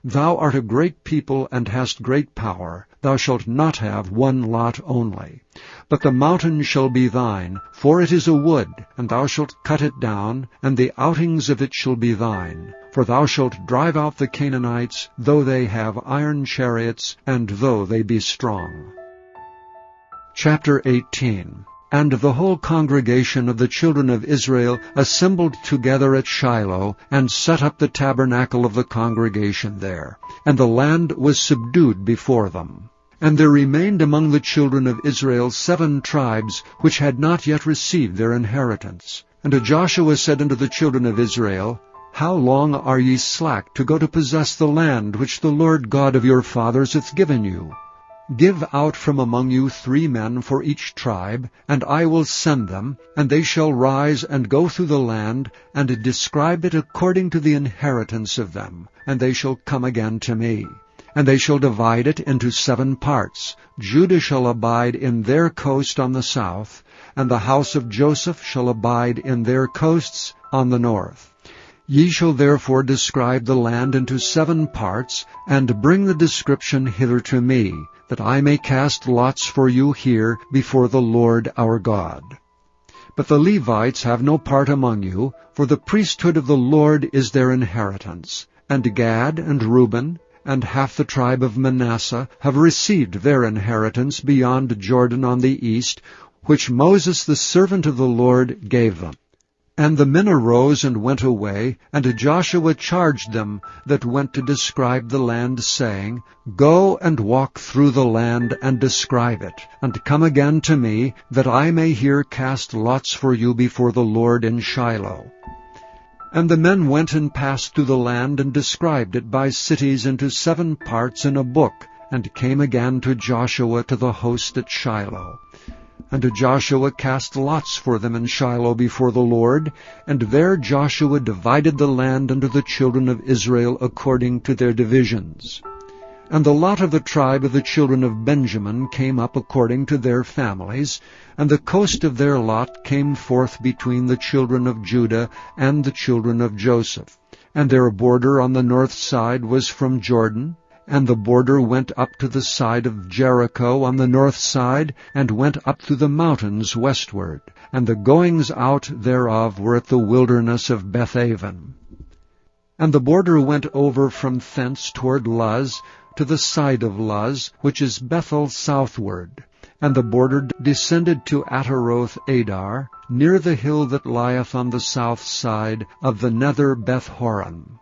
Thou art a great people, and hast great power. Thou shalt not have 1 lot only. But the mountain shall be thine, for it is a wood, and thou shalt cut it down, and the outings of it shall be thine. For thou shalt drive out the Canaanites, though they have iron chariots, and though they be strong. Chapter 18. And the whole congregation of the children of Israel assembled together at Shiloh, and set up the tabernacle of the congregation there. And the land was subdued before them. And there remained among the children of Israel 7 tribes, which had not yet received their inheritance. And Joshua said unto the children of Israel, How long are ye slack to go to possess the land which the Lord God of your fathers hath given you? Give out from among you 3 men for each tribe, and I will send them, and they shall rise and go through the land, and describe it according to the inheritance of them, and they shall come again to me. And they shall divide it into 7 parts. Judah shall abide in their coast on the south, and the house of Joseph shall abide in their coasts on the north. Ye shall therefore describe the land into 7 parts, and bring the description hither to me, that I may cast lots for you here before the Lord our God. But the Levites have no part among you, for the priesthood of the Lord is their inheritance. And Gad and Reuben, and half the tribe of Manasseh, have received their inheritance beyond Jordan on the east, which Moses the servant of the Lord gave them. And the men arose and went away, and Joshua charged them that went to describe the land, saying, Go and walk through the land, and describe it, and come again to me, that I may here cast lots for you before the Lord in Shiloh. And the men went and passed through the land, and described it by cities into 7 parts in a book, and came again to Joshua to the host at Shiloh. And Joshua cast lots for them in Shiloh before the Lord, and there Joshua divided the land unto the children of Israel according to their divisions. And the lot of the tribe of the children of Benjamin came up according to their families, and the coast of their lot came forth between the children of Judah and the children of Joseph. And their border on the north side was from Jordan, And the border went up to the side of Jericho on the north side, and went up through the mountains westward. And the goings out thereof were at the wilderness of Bethaven. And the border went over from thence toward Luz, to the side of Luz, which is Bethel southward. And the border descended to Ataroth Adar, near the hill that lieth on the south side of the nether Beth-horon.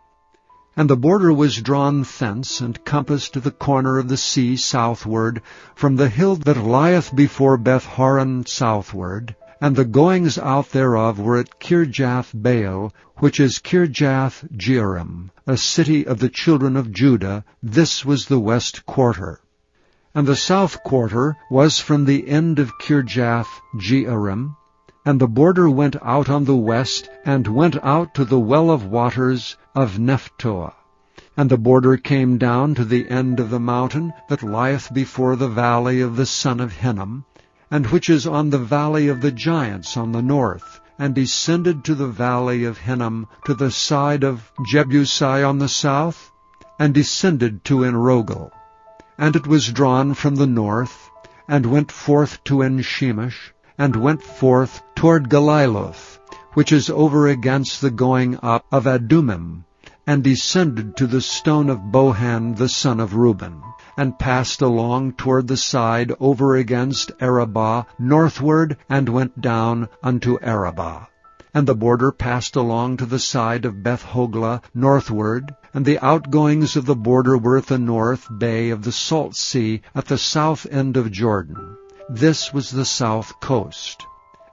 And the border was drawn thence, and compassed to the corner of the sea southward, from the hill that lieth before Beth-horon southward. And the goings out thereof were at Kirjath-baal, which is Kirjath-jearim, a city of the children of Judah. This was the west quarter. And the south quarter was from the end of Kirjath-jearim. And the border went out on the west, and went out to the well of waters of Nephtoah. And the border came down to the end of the mountain that lieth before the valley of the son of Hinnom, and which is on the valley of the giants on the north, and descended to the valley of Hinnom, to the side of Jebusai on the south, and descended to Enrogel. And it was drawn from the north, and went forth to En-shemesh, and went forth toward Galiloth, which is over against the going up of Adumim, and descended to the stone of Bohan the son of Reuben, and passed along toward the side over against Arabah northward, and went down unto Arabah. And the border passed along to the side of Beth-hoglah northward, and the outgoings of the border were at the north bay of the Salt Sea, at the south end of Jordan. This was the south coast.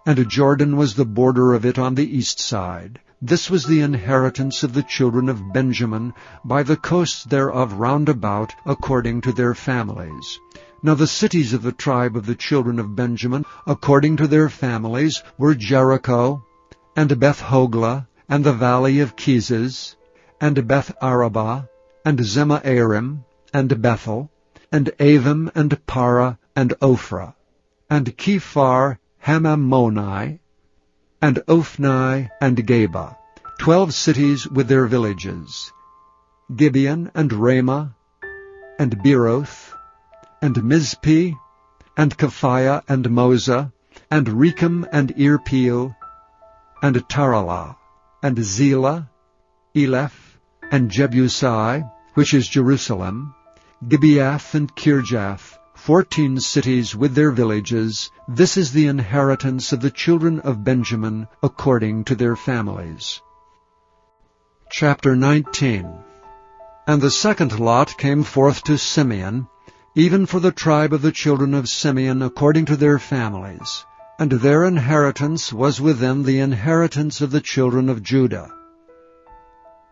And Jordan was the border of it on the east side. This was the inheritance of the children of Benjamin, by the coasts thereof round about, according to their families. Now the cities of the tribe of the children of Benjamin, according to their families, were Jericho, and Beth-hoglah, and the valley of Keziz, and Beth-arabah, and Zemaarim, and Bethel, and Avim, and Para, and Ophrah, and Kephar Hamammoni, and Ophni, and Geba, 12 cities with their villages, Gibeon, and Ramah, and Beeroth, and Mizpeh, and Kephia, and Moza, and Rechem, and Irpeel, and Taralah, and Zelah, Eleph, and Jebusai, which is Jerusalem, Gibeath, and Kirjath, 14 cities with their villages. This is the inheritance of the children of Benjamin, according to their families. Chapter 19. And the second lot came forth to Simeon, even for the tribe of the children of Simeon, according to their families. And their inheritance was within the inheritance of the children of Judah.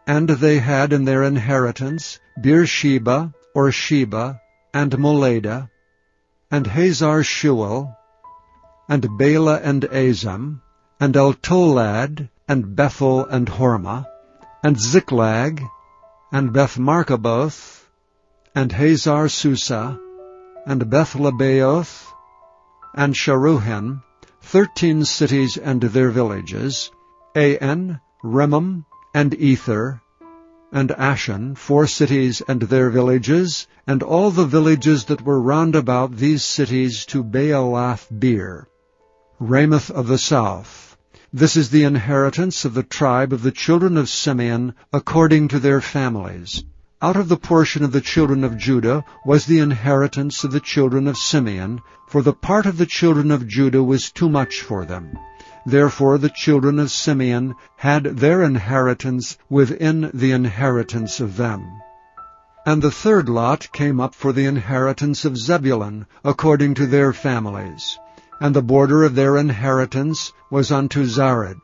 And they had in their inheritance Beersheba, or Sheba, and Moladah, and Hazar-shual, and Bela, and Azam, and Eltolad, and Bethel, and Hormah, and Ziklag, and Beth-markaboth, and Hazar-susa, and Beth-lebaoth, and Sharuhen, 13 cities and their villages, An, Rimmon, and Ether, and Ashan, 4 cities and their villages, and all the villages that were round about these cities to Baalath-beer, Ramoth of the south. This is the inheritance of the tribe of the children of Simeon, according to their families. Out of the portion of the children of Judah was the inheritance of the children of Simeon, for the part of the children of Judah was too much for them. Therefore the children of Simeon had their inheritance within the inheritance of them. And the third lot came up for the inheritance of Zebulun, according to their families. And the border of their inheritance was unto Zared.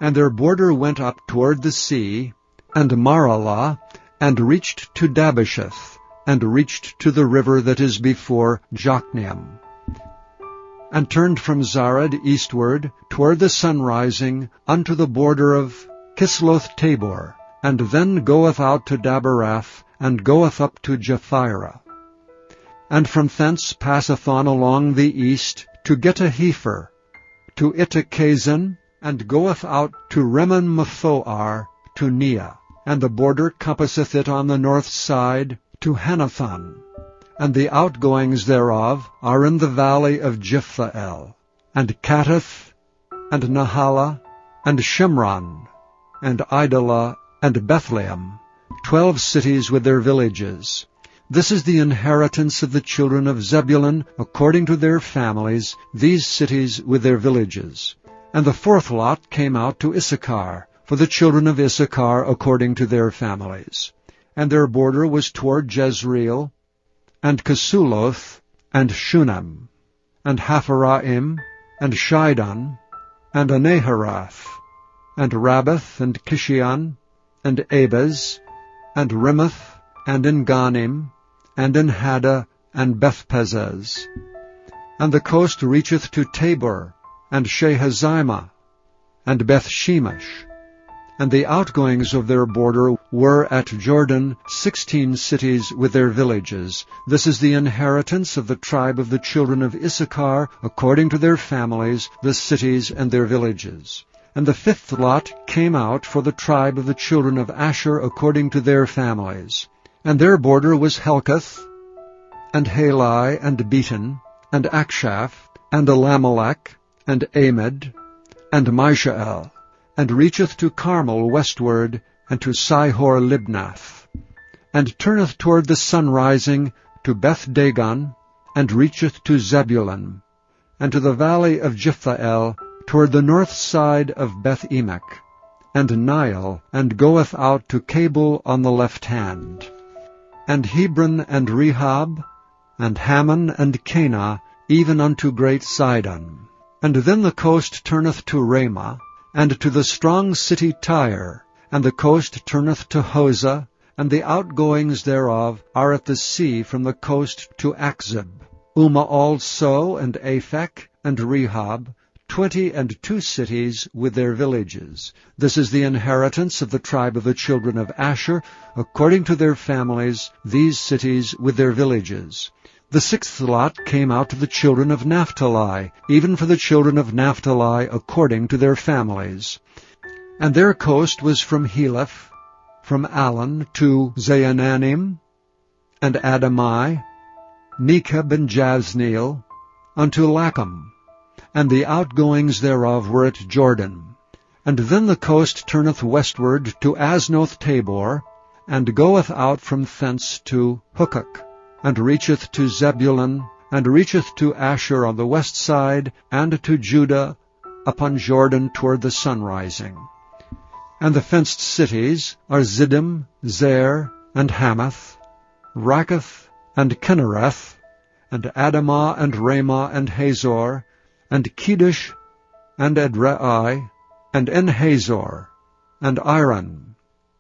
And their border went up toward the sea, and Maralah, and reached to Dabasheth, and reached to the river that is before Jokneam, and turned from Zared eastward toward the sunrising unto the border of Kisloth-tabor, and then goeth out to Daberath, and goeth up to Japhirah, and from thence passeth on along the east to Getahefer, to Ittachazin, and goeth out to Rimmon-mephoar, to Neah. And the border compasseth it on the north side to Hanathon, and the outgoings thereof are in the valley of Jephthahel, and Kattith, and Nahala, and Shimron, and Idalah, and Bethlehem, 12 cities with their villages. This is the inheritance of the children of Zebulun, according to their families, these cities with their villages. And the fourth lot came out to Issachar, for the children of Issachar according to their families. And their border was toward Jezreel, and Kesuloth, and Shunem, and Hapharaim, and Shidon, and Anaharath, and Rabbath, and Kishion, and Abez, and Rimoth, and Enganim, and Enhada, and Bethpazez. And the coast reacheth to Tabor, and Shehazimah, and Bethshemesh. And the outgoings of their border were at Jordan 16 cities with their villages. This is the inheritance of the tribe of the children of Issachar, according to their families, the cities and their villages. And the fifth lot came out for the tribe of the children of Asher, according to their families. And their border was Helkath, and Halai, and Beaton, and Akshaph, and Elamelech, and Amid, and Mishael, and reacheth to Carmel westward, and to Sihor-Libnath, and turneth toward the sunrising to Beth-Dagon, and reacheth to Zebulun, and to the valley of Jephthahel, toward the north side of Beth-Emek, and Nile, and goeth out to Cabul on the left hand. And Hebron, and Rehob, and Hammon, and Cana, even unto great Sidon. And then the coast turneth to Ramah, and to the strong city Tyre, and the coast turneth to Hosah, and the outgoings thereof are at the sea from the coast to Achzib. Uma also, and Aphek, and Rehob, 22 cities with their villages. This is the inheritance of the tribe of the children of Asher, according to their families, these cities with their villages. The sixth lot came out to the children of Naphtali, even for the children of Naphtali according to their families. And their coast was from Heleph, from Allen to Zaananim, and Adamai, Nekeb and Jazzneel, unto Lacham, and the outgoings thereof were at Jordan. And then the coast turneth westward to Aznoth Tabor, and goeth out from thence to Hukok, and reacheth to Zebulun, and reacheth to Asher on the west side, and to Judah upon Jordan toward the sunrising. And the fenced cities are Ziddim, Zer, and Hamath, Rakkath, and Kinnereth, and Adamah, and Ramah, and Hazor, and Kedesh, and Edrei, and Enhazor, and Iron,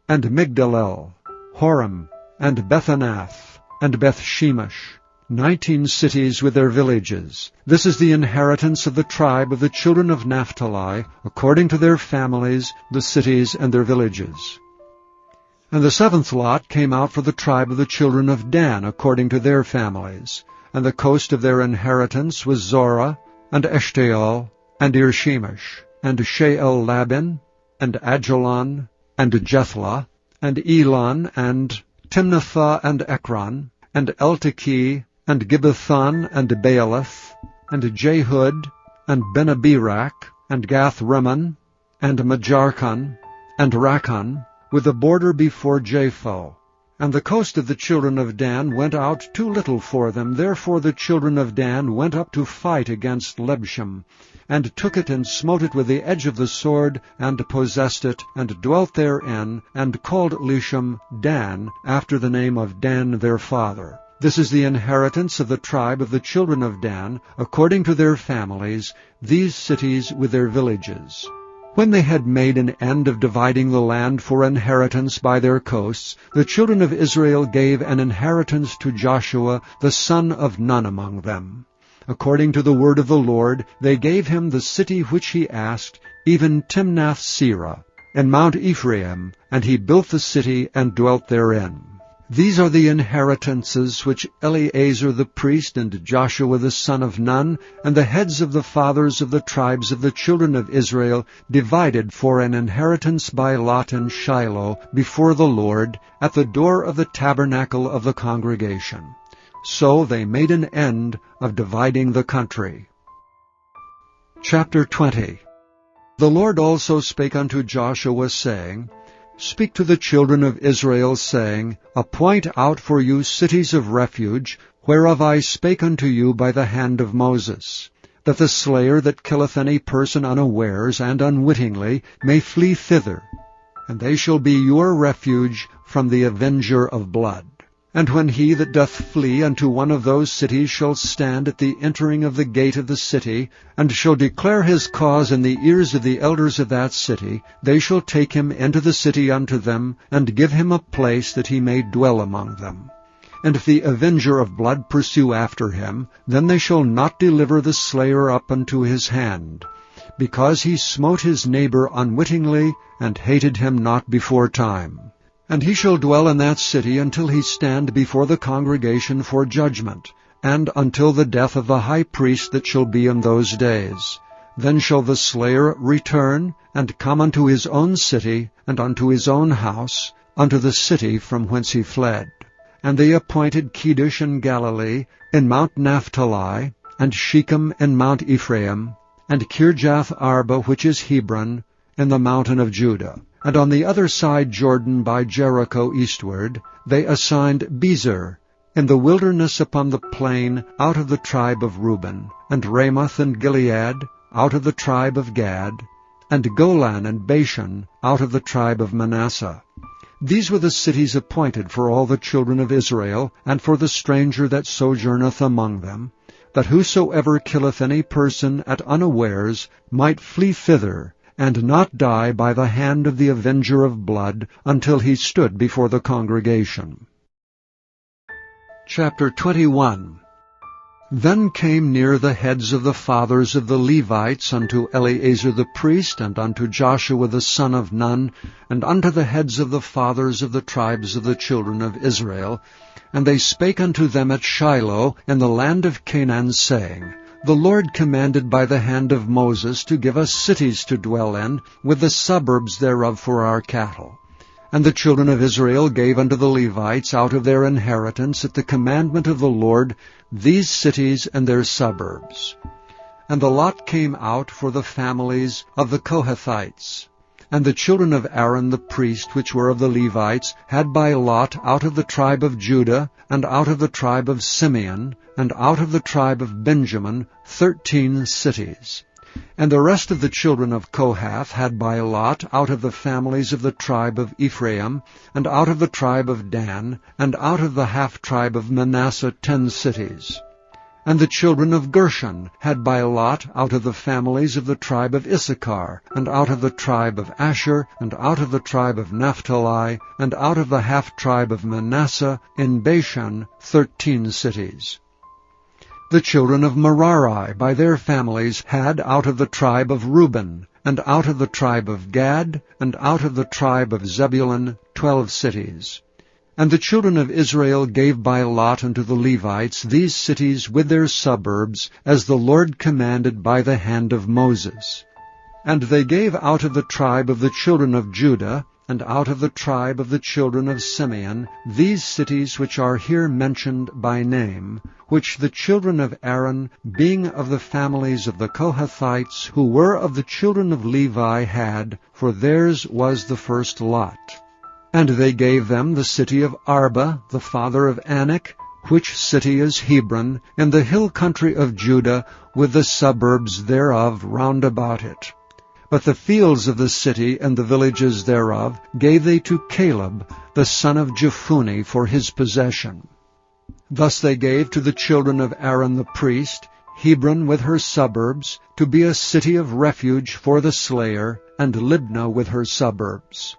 and Migdalel, Horem, and Bethanath, and Bethshemesh, 19 cities with their villages. This is the inheritance of the tribe of the children of Naphtali, according to their families, the cities and their villages. And the seventh lot came out for the tribe of the children of Dan, according to their families. And the coast of their inheritance was Zorah, and Eshtaol, and Irshemesh, and Sheol-Labin, and Ajalon, and Jethlah, and Elon, and Timnathah, and Ekron, and Eltekeh, and Gibbethon, and Baalath, and Jehud, and Benabirak, and Gath-Rimmon, and Majarkon, and Rakkon, with the border before Japho. And the coast of the children of Dan went out too little for them. Therefore the children of Dan went up to fight against Lebshem, and took it and smote it with the edge of the sword, and possessed it, and dwelt therein, and called Leshem Dan, after the name of Dan their father. This is the inheritance of the tribe of the children of Dan, according to their families, these cities with their villages. When they had made an end of dividing the land for inheritance by their coasts, the children of Israel gave an inheritance to Joshua, the son of Nun among them. According to the word of the Lord, they gave him the city which he asked, even Timnath-Serah, and Mount Ephraim, and he built the city and dwelt therein. These are the inheritances which Eleazar the priest and Joshua the son of Nun and the heads of the fathers of the tribes of the children of Israel divided for an inheritance by lot in Shiloh before the Lord at the door of the tabernacle of the congregation. So they made an end of dividing the country. Chapter 20. The Lord also spake unto Joshua, saying, Speak to the children of Israel, saying, Appoint out for you cities of refuge, whereof I spake unto you by the hand of Moses, that the slayer that killeth any person unawares and unwittingly may flee thither, and they shall be your refuge from the avenger of blood. And when he that doth flee unto one of those cities shall stand at the entering of the gate of the city, and shall declare his cause in the ears of the elders of that city, they shall take him into the city unto them, and give him a place that he may dwell among them. And if the avenger of blood pursue after him, then they shall not deliver the slayer up unto his hand, because he smote his neighbor unwittingly, and hated him not before time. And he shall dwell in that city until he stand before the congregation for judgment, and until the death of the high priest that shall be in those days. Then shall the slayer return, and come unto his own city, and unto his own house, unto the city from whence he fled. And they appointed Kedesh in Galilee, in Mount Naphtali, and Shechem in Mount Ephraim, and Kirjath Arba, which is Hebron, in the mountain of Judah. And on the other side Jordan by Jericho eastward, they assigned Bezer, in the wilderness upon the plain, out of the tribe of Reuben, and Ramoth and Gilead, out of the tribe of Gad, and Golan and Bashan, out of the tribe of Manasseh. These were the cities appointed for all the children of Israel, and for the stranger that sojourneth among them, that whosoever killeth any person at unawares might flee thither, and not die by the hand of the avenger of blood, until he stood before the congregation. Chapter 21. Then came near the heads of the fathers of the Levites unto Eleazar the priest, and unto Joshua the son of Nun, and unto the heads of the fathers of the tribes of the children of Israel, and they spake unto them at Shiloh in the land of Canaan, saying, The Lord commanded by the hand of Moses to give us cities to dwell in, with the suburbs thereof for our cattle. And the children of Israel gave unto the Levites out of their inheritance at the commandment of the Lord these cities and their suburbs. And the lot came out for the families of the Kohathites. And the children of Aaron the priest, which were of the Levites, had by lot out of the tribe of Judah, and out of the tribe of Simeon, and out of the tribe of Benjamin, 13 cities. And the rest of the children of Kohath had by lot out of the families of the tribe of Ephraim, and out of the tribe of Dan, and out of the half-tribe of Manasseh, 10 cities. And the children of Gershon had by lot out of the families of the tribe of Issachar, and out of the tribe of Asher, and out of the tribe of Naphtali, and out of the half-tribe of Manasseh, in Bashan, 13 cities. The children of Merari by their families had out of the tribe of Reuben, and out of the tribe of Gad, and out of the tribe of Zebulun, 12 cities. And the children of Israel gave by lot unto the Levites these cities with their suburbs, as the Lord commanded by the hand of Moses. And they gave out of the tribe of the children of Judah, and out of the tribe of the children of Simeon, these cities which are here mentioned by name, which the children of Aaron, being of the families of the Kohathites, who were of the children of Levi, had, for theirs was the first lot. And they gave them the city of Arba, the father of Anak, which city is Hebron, in the hill country of Judah, with the suburbs thereof round about it. But the fields of the city and the villages thereof gave they to Caleb, the son of Jephunneh, for his possession. Thus they gave to the children of Aaron the priest Hebron with her suburbs, to be a city of refuge for the slayer, and Libnah with her suburbs.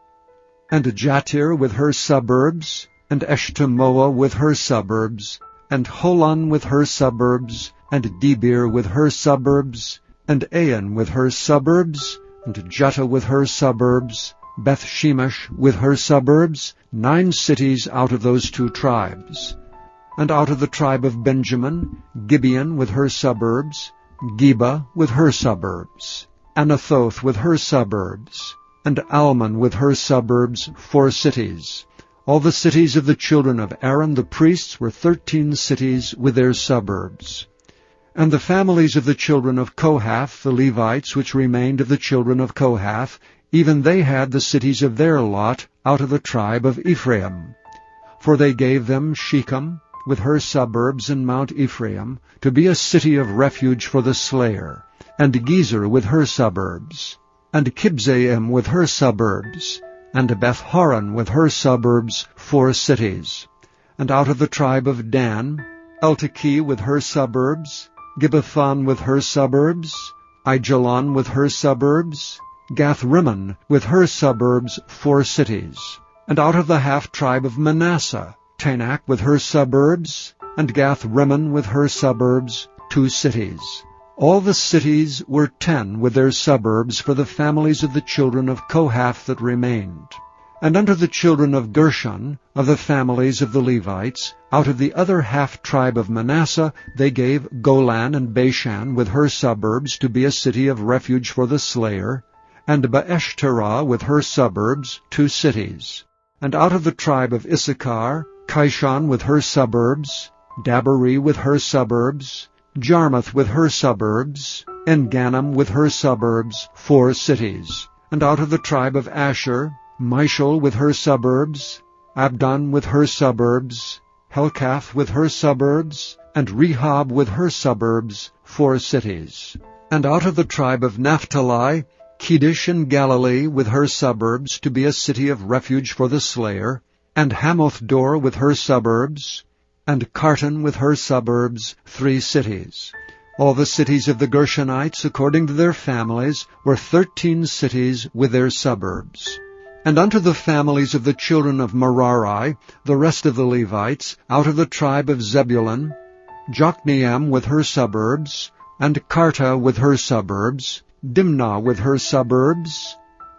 And Jattir with her suburbs, and Eshtemoa with her suburbs, and Holon with her suburbs, and Debir with her suburbs, and Ain with her suburbs, and Juttah with her suburbs. Beth-Shemesh with her suburbs, 9 cities out of those 2 tribes. And out of the tribe of Benjamin, Gibeon with her suburbs, Geba with her suburbs, Anathoth with her suburbs, and Almon with her suburbs, 4 cities. All the cities of the children of Aaron the priests were 13 cities with their suburbs. And the families of the children of Kohath, the Levites, which remained of the children of Kohath, even they had the cities of their lot out of the tribe of Ephraim. For they gave them Shechem, with her suburbs in Mount Ephraim, to be a city of refuge for the slayer, and Gezer with her suburbs, and Kibzaim with her suburbs, and Beth-horon with her suburbs, 4 cities. And out of the tribe of Dan, Eltekeh with her suburbs, Gibbethon with her suburbs, Aijalon with her suburbs, Gath-rimmon with her suburbs, 4 cities. And out of the half-tribe of Manasseh, Tanakh with her suburbs, and Gath-rimmon with her suburbs, 2 cities. All the cities were 10 with their suburbs for the families of the children of Kohath that remained. And unto the children of Gershon, of the families of the Levites, out of the other half-tribe of Manasseh, they gave Golan and Bashan with her suburbs to be a city of refuge for the slayer, and Beeshterah with her suburbs, 2 cities. And out of the tribe of Issachar, Kishon with her suburbs, Dabari with her suburbs, Jarmuth with her suburbs, En-gannim with her suburbs, 4 cities. And out of the tribe of Asher, Mishal with her suburbs, Abdon with her suburbs, Helkath with her suburbs, and Rehob with her suburbs, 4 cities. And out of the tribe of Naphtali, Kedesh in Galilee with her suburbs to be a city of refuge for the slayer, and Hamoth-dor with her suburbs, and Kartan with her suburbs, 3 cities. All the cities of the Gershonites, according to their families, were 13 cities with their suburbs. And unto the families of the children of Merari, the rest of the Levites, out of the tribe of Zebulun, Jokneam with her suburbs, and Karta with her suburbs, Dimnah with her suburbs,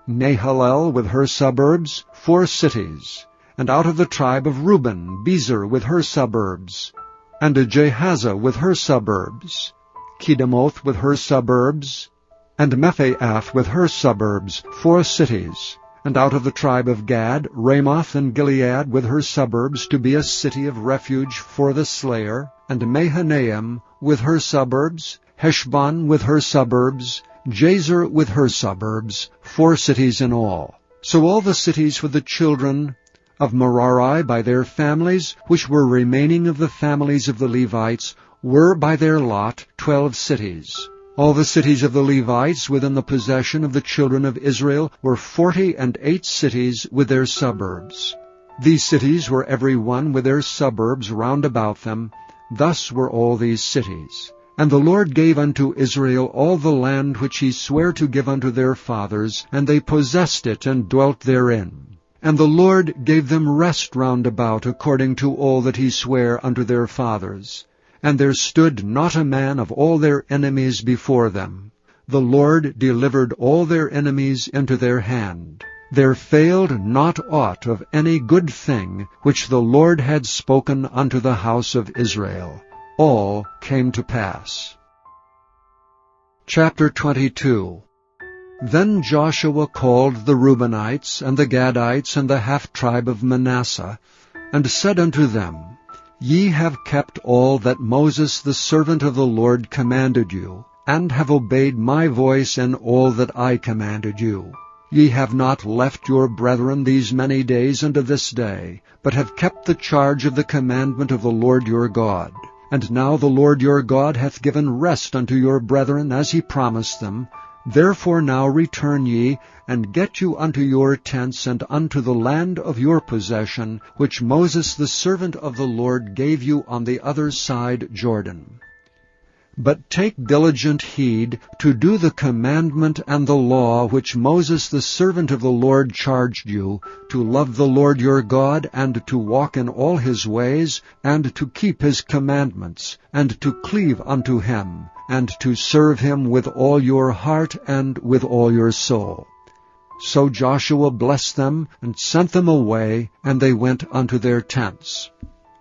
Nahalel with her suburbs, 4 cities. And out of the tribe of Reuben, Bezer with her suburbs, and Jehazzah with her suburbs, Kedemoth with her suburbs, and Mephaath with her suburbs, 4 cities. And out of the tribe of Gad, Ramoth and Gilead with her suburbs to be a city of refuge for the slayer, and Mahanaim with her suburbs, Heshbon with her suburbs, Jazer with her suburbs, 4 cities in all. So all the cities for the children of Merari by their families, which were remaining of the families of the Levites, were by their lot 12 cities. All the cities of the Levites within the possession of the children of Israel were 48 cities with their suburbs. These cities were every one with their suburbs round about them. Thus were all these cities. And the Lord gave unto Israel all the land which he sware to give unto their fathers, and they possessed it and dwelt therein. And the Lord gave them rest round about according to all that he sware unto their fathers. And there stood not a man of all their enemies before them. The Lord delivered all their enemies into their hand. There failed not aught of any good thing which the Lord had spoken unto the house of Israel. All came to pass. Chapter 22. Then Joshua called the Reubenites, and the Gadites, and the half-tribe of Manasseh, and said unto them, Ye have kept all that Moses the servant of the Lord commanded you, and have obeyed my voice in all that I commanded you. Ye have not left your brethren these many days unto this day, but have kept the charge of the commandment of the Lord your God. And now the Lord your God hath given rest unto your brethren as he promised them. Therefore now return ye, and get you unto your tents and unto the land of your possession, which Moses the servant of the Lord gave you on the other side Jordan. But take diligent heed to do the commandment and the law which Moses the servant of the Lord charged you, to love the Lord your God, and to walk in all his ways, and to keep his commandments, and to cleave unto him, and to serve him with all your heart and with all your soul. So Joshua blessed them, and sent them away, and they went unto their tents.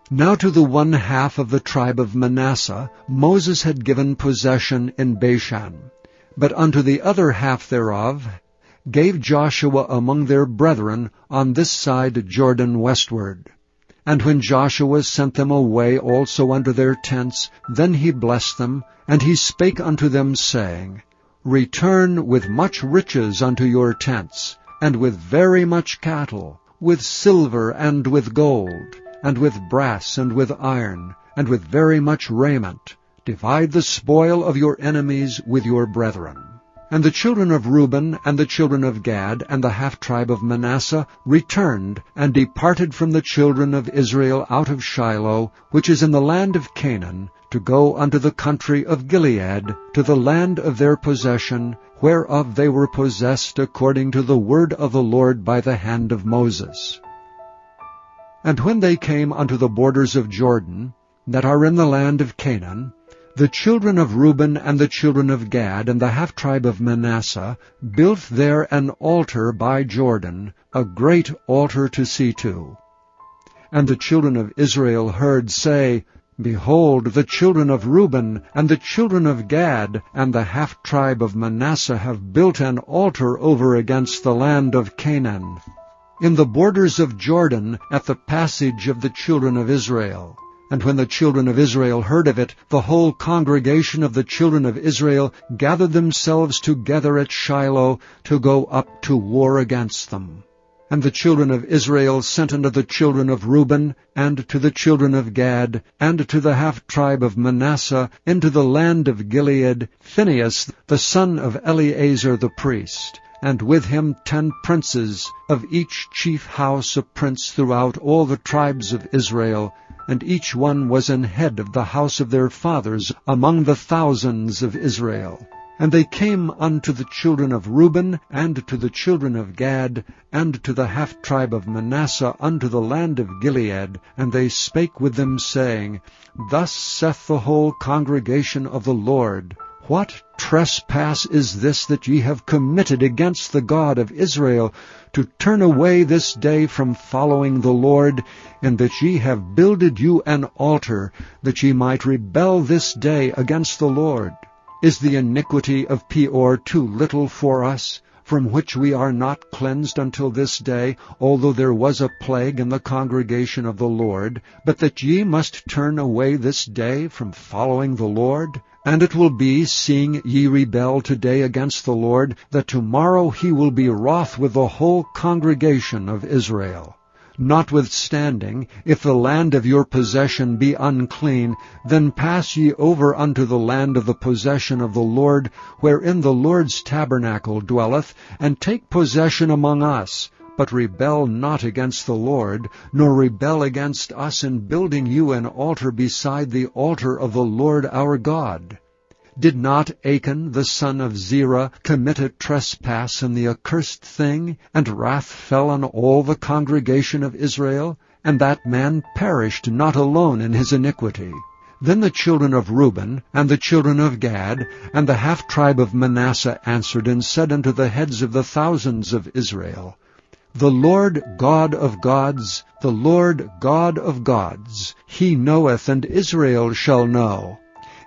Now to the 1/2 of the tribe of Manasseh Moses had given possession in Bashan, but unto the other half thereof gave Joshua among their brethren on this side Jordan westward. And when Joshua sent them away also unto their tents, then he blessed them, and he spake unto them, saying, Return with much riches unto your tents, and with very much cattle, with silver and with gold, and with brass and with iron, and with very much raiment. Divide the spoil of your enemies with your brethren. And the children of Reuben and the children of Gad and the half-tribe of Manasseh returned and departed from the children of Israel out of Shiloh, which is in the land of Canaan, to go unto the country of Gilead, to the land of their possession, whereof they were possessed according to the word of the Lord by the hand of Moses. And when they came unto the borders of Jordan, that are in the land of Canaan, the children of Reuben and the children of Gad and the half-tribe of Manasseh built there an altar by Jordan, a great altar to see to. And the children of Israel heard say, Behold, the children of Reuben and the children of Gad and the half-tribe of Manasseh have built an altar over against the land of Canaan, in the borders of Jordan, at the passage of the children of Israel. And when the children of Israel heard of it, the whole congregation of the children of Israel gathered themselves together at Shiloh to go up to war against them. And the children of Israel sent unto the children of Reuben, and to the children of Gad, and to the half-tribe of Manasseh, into the land of Gilead, Phinehas the son of Eleazar the priest, and with him 10 princes, of each chief house a prince throughout all the tribes of Israel, and each one was an head of the house of their fathers among the thousands of Israel. And they came unto the children of Reuben, and to the children of Gad, and to the half-tribe of Manasseh unto the land of Gilead, and they spake with them, saying, Thus saith the whole congregation of the Lord, What trespass is this that ye have committed against the God of Israel, to turn away this day from following the Lord, in that ye have builded you an altar, that ye might rebel this day against the Lord? Is the iniquity of Peor too little for us, from which we are not cleansed until this day, although there was a plague in the congregation of the Lord, but that ye must turn away this day from following the Lord? And it will be, seeing ye rebel today against the Lord, that tomorrow he will be wroth with the whole congregation of Israel. Notwithstanding, if the land of your possession be unclean, then pass ye over unto the land of the possession of the Lord, wherein the Lord's tabernacle dwelleth, and take possession among us. But rebel not against the Lord, nor rebel against us in building you an altar beside the altar of the Lord our God. Did not Achan the son of Zerah commit a trespass in the accursed thing, and wrath fell on all the congregation of Israel? And that man perished not alone in his iniquity. Then the children of Reuben, and the children of Gad, and the half-tribe of Manasseh answered and said unto the heads of the thousands of Israel, The Lord God of gods, the Lord God of gods, he knoweth, and Israel shall know.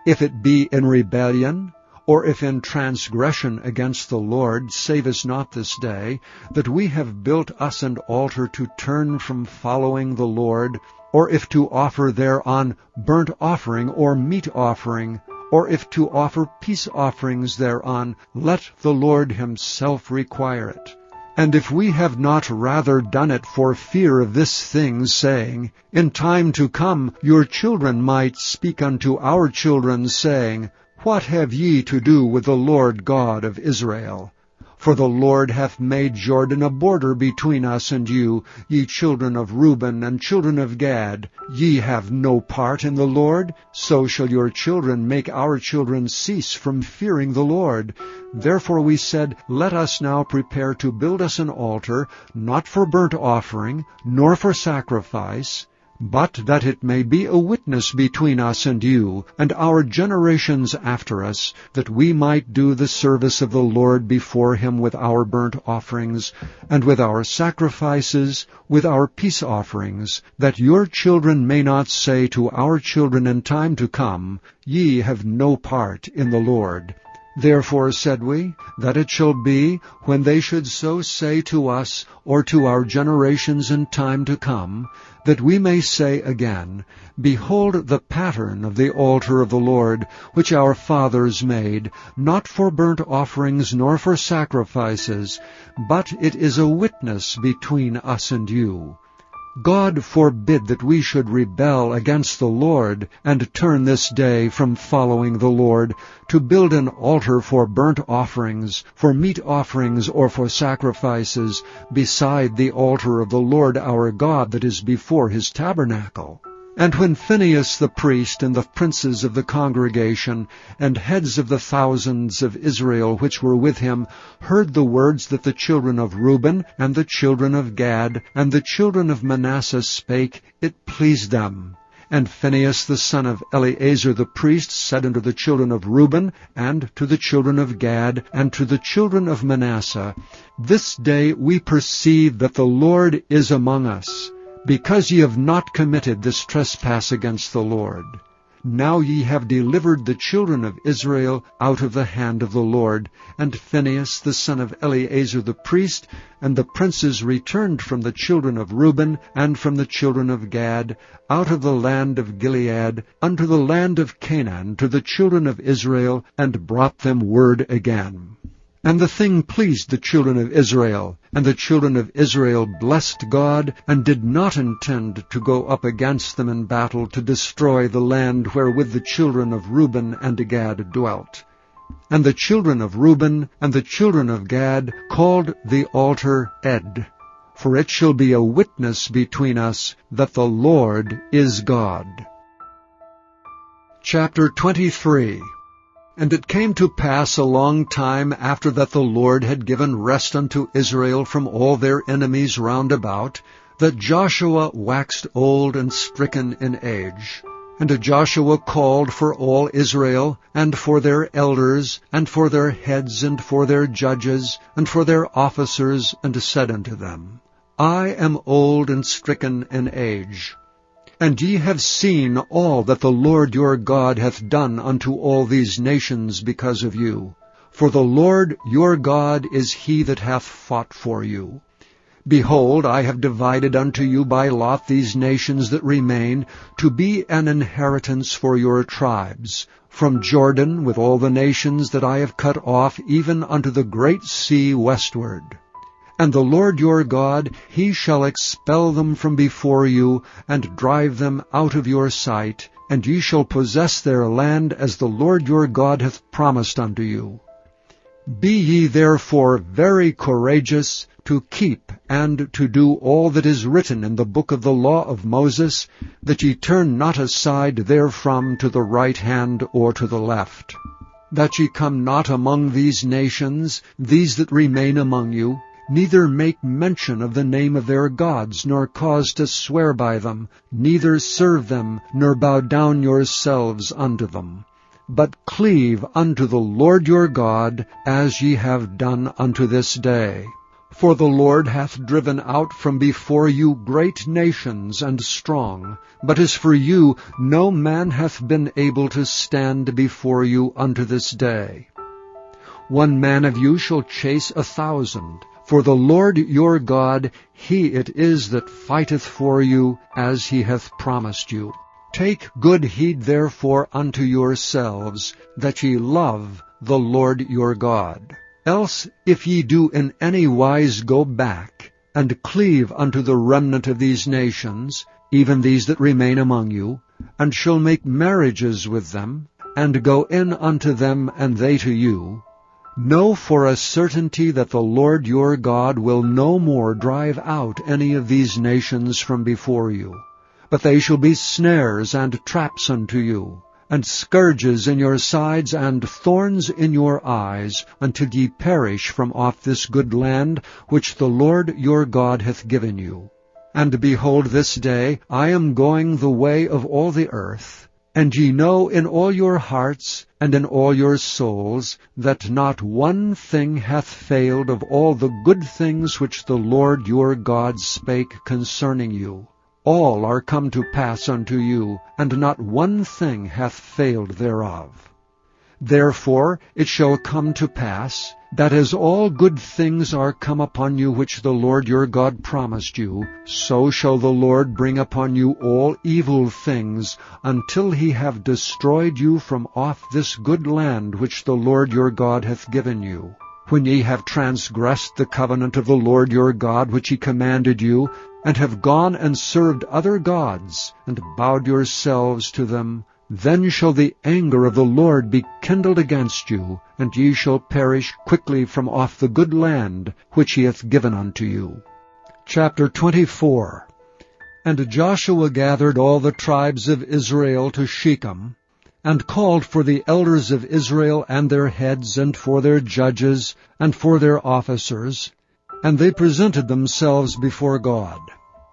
If it be in rebellion, or if in transgression against the Lord, save us not this day, that we have built us an altar to turn from following the Lord, or if to offer thereon burnt offering or meat offering, or if to offer peace offerings thereon, let the Lord himself require it. And if we have not rather done it for fear of this thing, saying, In time to come your children might speak unto our children, saying, What have ye to do with the Lord God of Israel? For the Lord hath made Jordan a border between us and you, ye children of Reuben and children of Gad. Ye have no part in the Lord, so shall your children make our children cease from fearing the Lord. Therefore we said, Let us now prepare to build us an altar, not for burnt offering, nor for sacrifice, but that it may be a witness between us and you, and our generations after us, that we might do the service of the Lord before him with our burnt offerings, and with our sacrifices, with our peace offerings, that your children may not say to our children in time to come, Ye have no part in the Lord. Therefore said we, that it shall be, when they should so say to us, or to our generations in time to come, that we may say again, Behold the pattern of the altar of the Lord, which our fathers made, not for burnt offerings nor for sacrifices, but it is a witness between us and you. God forbid that we should rebel against the Lord, and turn this day from following the Lord, to build an altar for burnt offerings, for meat offerings, or for sacrifices, beside the altar of the Lord our God that is before his tabernacle. And when Phinehas the priest, and the princes of the congregation, and heads of the thousands of Israel which were with him, heard the words that the children of Reuben, and the children of Gad, and the children of Manasseh spake, it pleased them. And Phinehas the son of Eleazar the priest said unto the children of Reuben, and to the children of Gad, and to the children of Manasseh, This day we perceive that the Lord is among us, because ye have not committed this trespass against the Lord. Now ye have delivered the children of Israel out of the hand of the Lord. And Phinehas the son of Eleazar the priest, and the princes returned from the children of Reuben, and from the children of Gad, out of the land of Gilead, unto the land of Canaan, to the children of Israel, and brought them word again. And the thing pleased the children of Israel, and the children of Israel blessed God, and did not intend to go up against them in battle to destroy the land wherewith the children of Reuben and Gad dwelt. And the children of Reuben and the children of Gad called the altar Ed, for it shall be a witness between us that the Lord is God. Chapter 23. And it came to pass a long time after that the Lord had given rest unto Israel from all their enemies round about, that Joshua waxed old and stricken in age. And Joshua called for all Israel, and for their elders, and for their heads, and for their judges, and for their officers, and said unto them, I am old and stricken in age. And ye have seen all that the Lord your God hath done unto all these nations because of you. For the Lord your God is he that hath fought for you. Behold, I have divided unto you by lot these nations that remain, to be an inheritance for your tribes, from Jordan with all the nations that I have cut off, even unto the great sea westward. And the Lord your God, he shall expel them from before you, and drive them out of your sight, and ye shall possess their land as the Lord your God hath promised unto you. Be ye therefore very courageous, to keep and to do all that is written in the book of the law of Moses, that ye turn not aside therefrom to the right hand or to the left, that ye come not among these nations, these that remain among you, neither make mention of the name of their gods, nor cause to swear by them, neither serve them, nor bow down yourselves unto them. But cleave unto the Lord your God, as ye have done unto this day. For the Lord hath driven out from before you great nations and strong, but as for you, no man hath been able to stand before you unto this day. 1 man of you shall chase 1,000, for the Lord your God, he it is that fighteth for you, as he hath promised you. Take good heed therefore unto yourselves, that ye love the Lord your God. Else, if ye do in any wise go back, and cleave unto the remnant of these nations, even these that remain among you, and shall make marriages with them, and go in unto them, and they to you, know for a certainty that the Lord your God will no more drive out any of these nations from before you, but they shall be snares and traps unto you, and scourges in your sides, and thorns in your eyes, until ye perish from off this good land which the Lord your God hath given you. And behold, this day I am going the way of all the earth. And ye know in all your hearts and in all your souls that not one thing hath failed of all the good things which the Lord your God spake concerning you. All are come to pass unto you, and not one thing hath failed thereof. Therefore it shall come to pass, that as all good things are come upon you which the Lord your God promised you, so shall the Lord bring upon you all evil things, until he have destroyed you from off this good land which the Lord your God hath given you. When ye have transgressed the covenant of the Lord your God which he commanded you, and have gone and served other gods, and bowed yourselves to them, then shall the anger of the Lord be kindled against you, and ye shall perish quickly from off the good land which he hath given unto you. Chapter 24. And Joshua gathered all the tribes of Israel to Shechem, and called for the elders of Israel and their heads, and for their judges, and for their officers, and they presented themselves before God.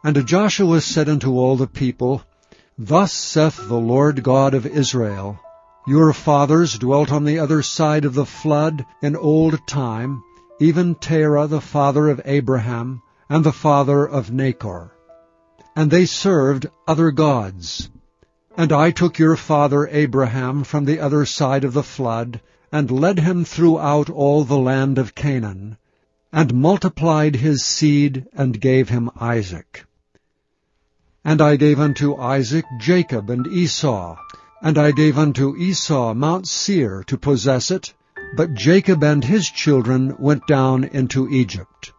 And Joshua said unto all the people, Thus saith the Lord God of Israel, Your fathers dwelt on the other side of the flood in old time, even Terah the father of Abraham, and the father of Nachor. And they served other gods. And I took your father Abraham from the other side of the flood, and led him throughout all the land of Canaan, and multiplied his seed, and gave him Isaac. And I gave unto Isaac Jacob and Esau, and I gave unto Esau Mount Seir to possess it, but Jacob and his children went down into Egypt.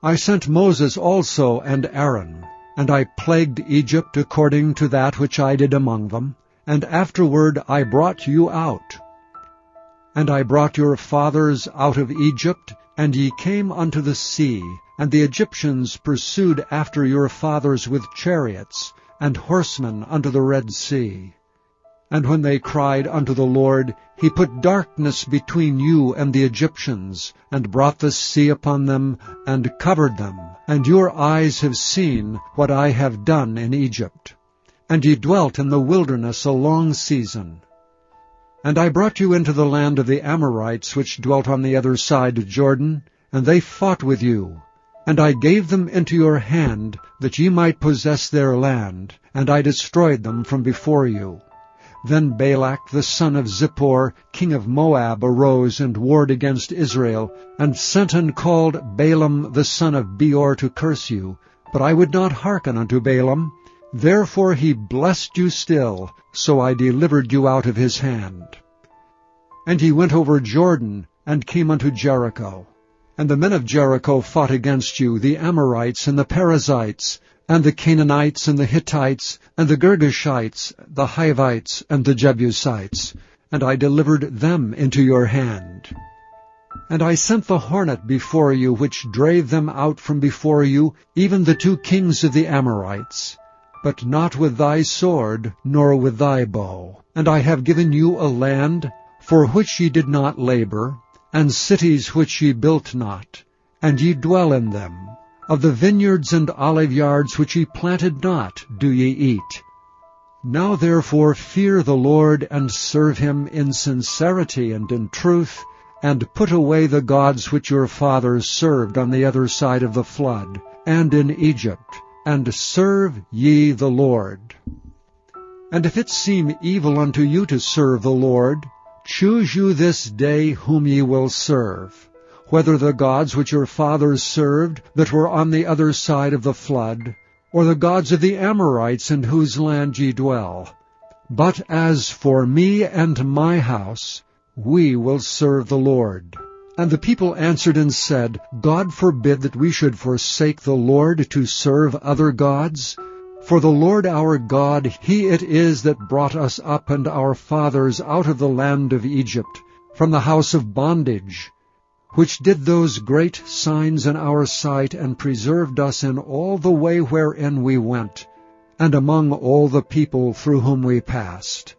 I sent Moses also and Aaron, and I plagued Egypt according to that which I did among them, and afterward I brought you out. And I brought your fathers out of Egypt, and ye came unto the sea, and the Egyptians pursued after your fathers with chariots and horsemen unto the Red Sea. And when they cried unto the Lord, he put darkness between you and the Egyptians, and brought the sea upon them, and covered them. And your eyes have seen what I have done in Egypt. And ye dwelt in the wilderness a long season. And I brought you into the land of the Amorites, which dwelt on the other side of Jordan, and they fought with you. And I gave them into your hand, that ye might possess their land, and I destroyed them from before you. Then Balak the son of Zippor, king of Moab, arose and warred against Israel, and sent and called Balaam the son of Beor to curse you. But I would not hearken unto Balaam. Therefore he blessed you still, so I delivered you out of his hand. And he went over Jordan, and came unto Jericho. And the men of Jericho fought against you, the Amorites and the Perizzites, and the Canaanites and the Hittites, and the Girgashites, the Hivites, and the Jebusites, and I delivered them into your hand. And I sent the hornet before you, which drave them out from before you, even the 2 kings of the Amorites, but not with thy sword, nor with thy bow. And I have given you a land, for which ye did not labor, and cities which ye built not, and ye dwell in them. Of the vineyards and oliveyards which ye planted not do ye eat. Now therefore fear the Lord, and serve him in sincerity and in truth, and put away the gods which your fathers served on the other side of the flood, and in Egypt, and serve ye the Lord. And if it seem evil unto you to serve the Lord, choose you this day whom ye will serve, whether the gods which your fathers served that were on the other side of the flood, or the gods of the Amorites in whose land ye dwell. But as for me and my house, we will serve the Lord. And the people answered and said, God forbid that we should forsake the Lord to serve other gods. For the Lord our God, he it is that brought us up and our fathers out of the land of Egypt, from the house of bondage, which did those great signs in our sight, and preserved us in all the way wherein we went, and among all the people through whom we passed.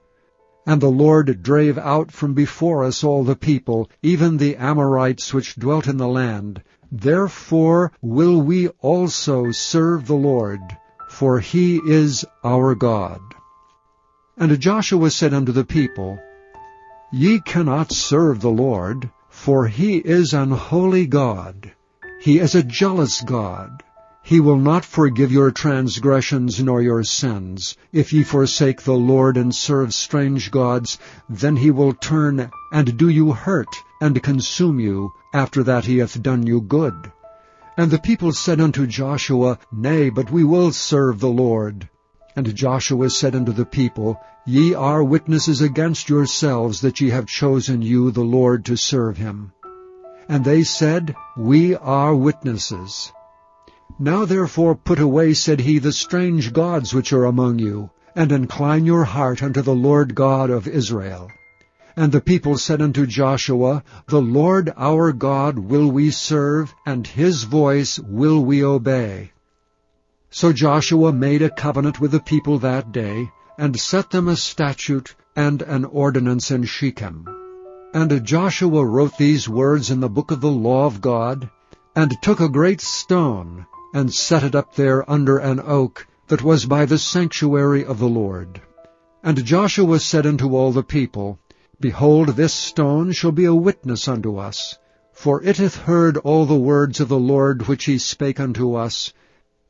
And the Lord drave out from before us all the people, even the Amorites which dwelt in the land, Therefore will we also serve the Lord, for he is our God. And Joshua said unto the people, Ye cannot serve the Lord, for he is an holy God. He is a jealous God. He will not forgive your transgressions nor your sins. If ye forsake the Lord and serve strange gods, then he will turn and do you hurt, and consume you, after that he hath done you good. And the people said unto Joshua, Nay, but we will serve the Lord. And Joshua said unto the people, Ye are witnesses against yourselves that ye have chosen you the Lord to serve him. And they said, We are witnesses. Now therefore put away, said he, the strange gods which are among you, and incline your heart unto the Lord God of Israel. And the people said unto Joshua, The Lord our God will we serve, and his voice will we obey. So Joshua made a covenant with the people that day, and set them a statute and an ordinance in Shechem. And Joshua wrote these words in the book of the law of God, and took a great stone, and set it up there under an oak that was by the sanctuary of the Lord. And Joshua said unto all the people, Behold, this stone shall be a witness unto us, for it hath heard all the words of the Lord which he spake unto us,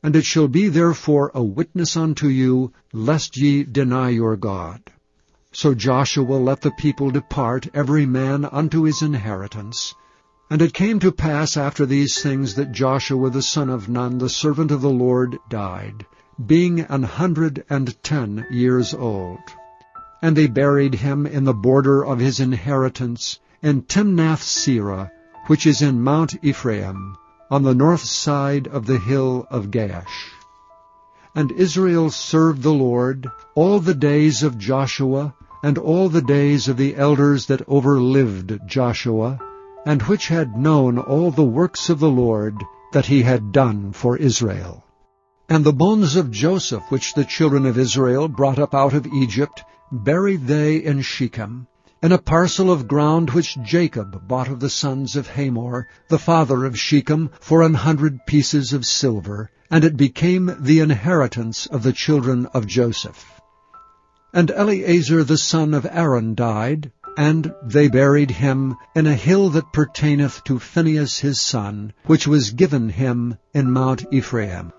and it shall be therefore a witness unto you, lest ye deny your God. So Joshua let the people depart, every man unto his inheritance. And it came to pass after these things that Joshua the son of Nun, the servant of the Lord, died, being 110 years old. And they buried him in the border of his inheritance, in Timnath-serah, which is in Mount Ephraim, on the north side of the hill of Gaash. And Israel served the Lord all the days of Joshua, and all the days of the elders that overlived Joshua, and which had known all the works of the Lord that he had done for Israel. And the bones of Joseph, which the children of Israel brought up out of Egypt, buried they in Shechem, in a parcel of ground which Jacob bought of the sons of Hamor, the father of Shechem, for 100 pieces of silver, and it became the inheritance of the children of Joseph. And Eleazar the son of Aaron died, and they buried him in a hill that pertaineth to Phinehas his son, which was given him in Mount Ephraim.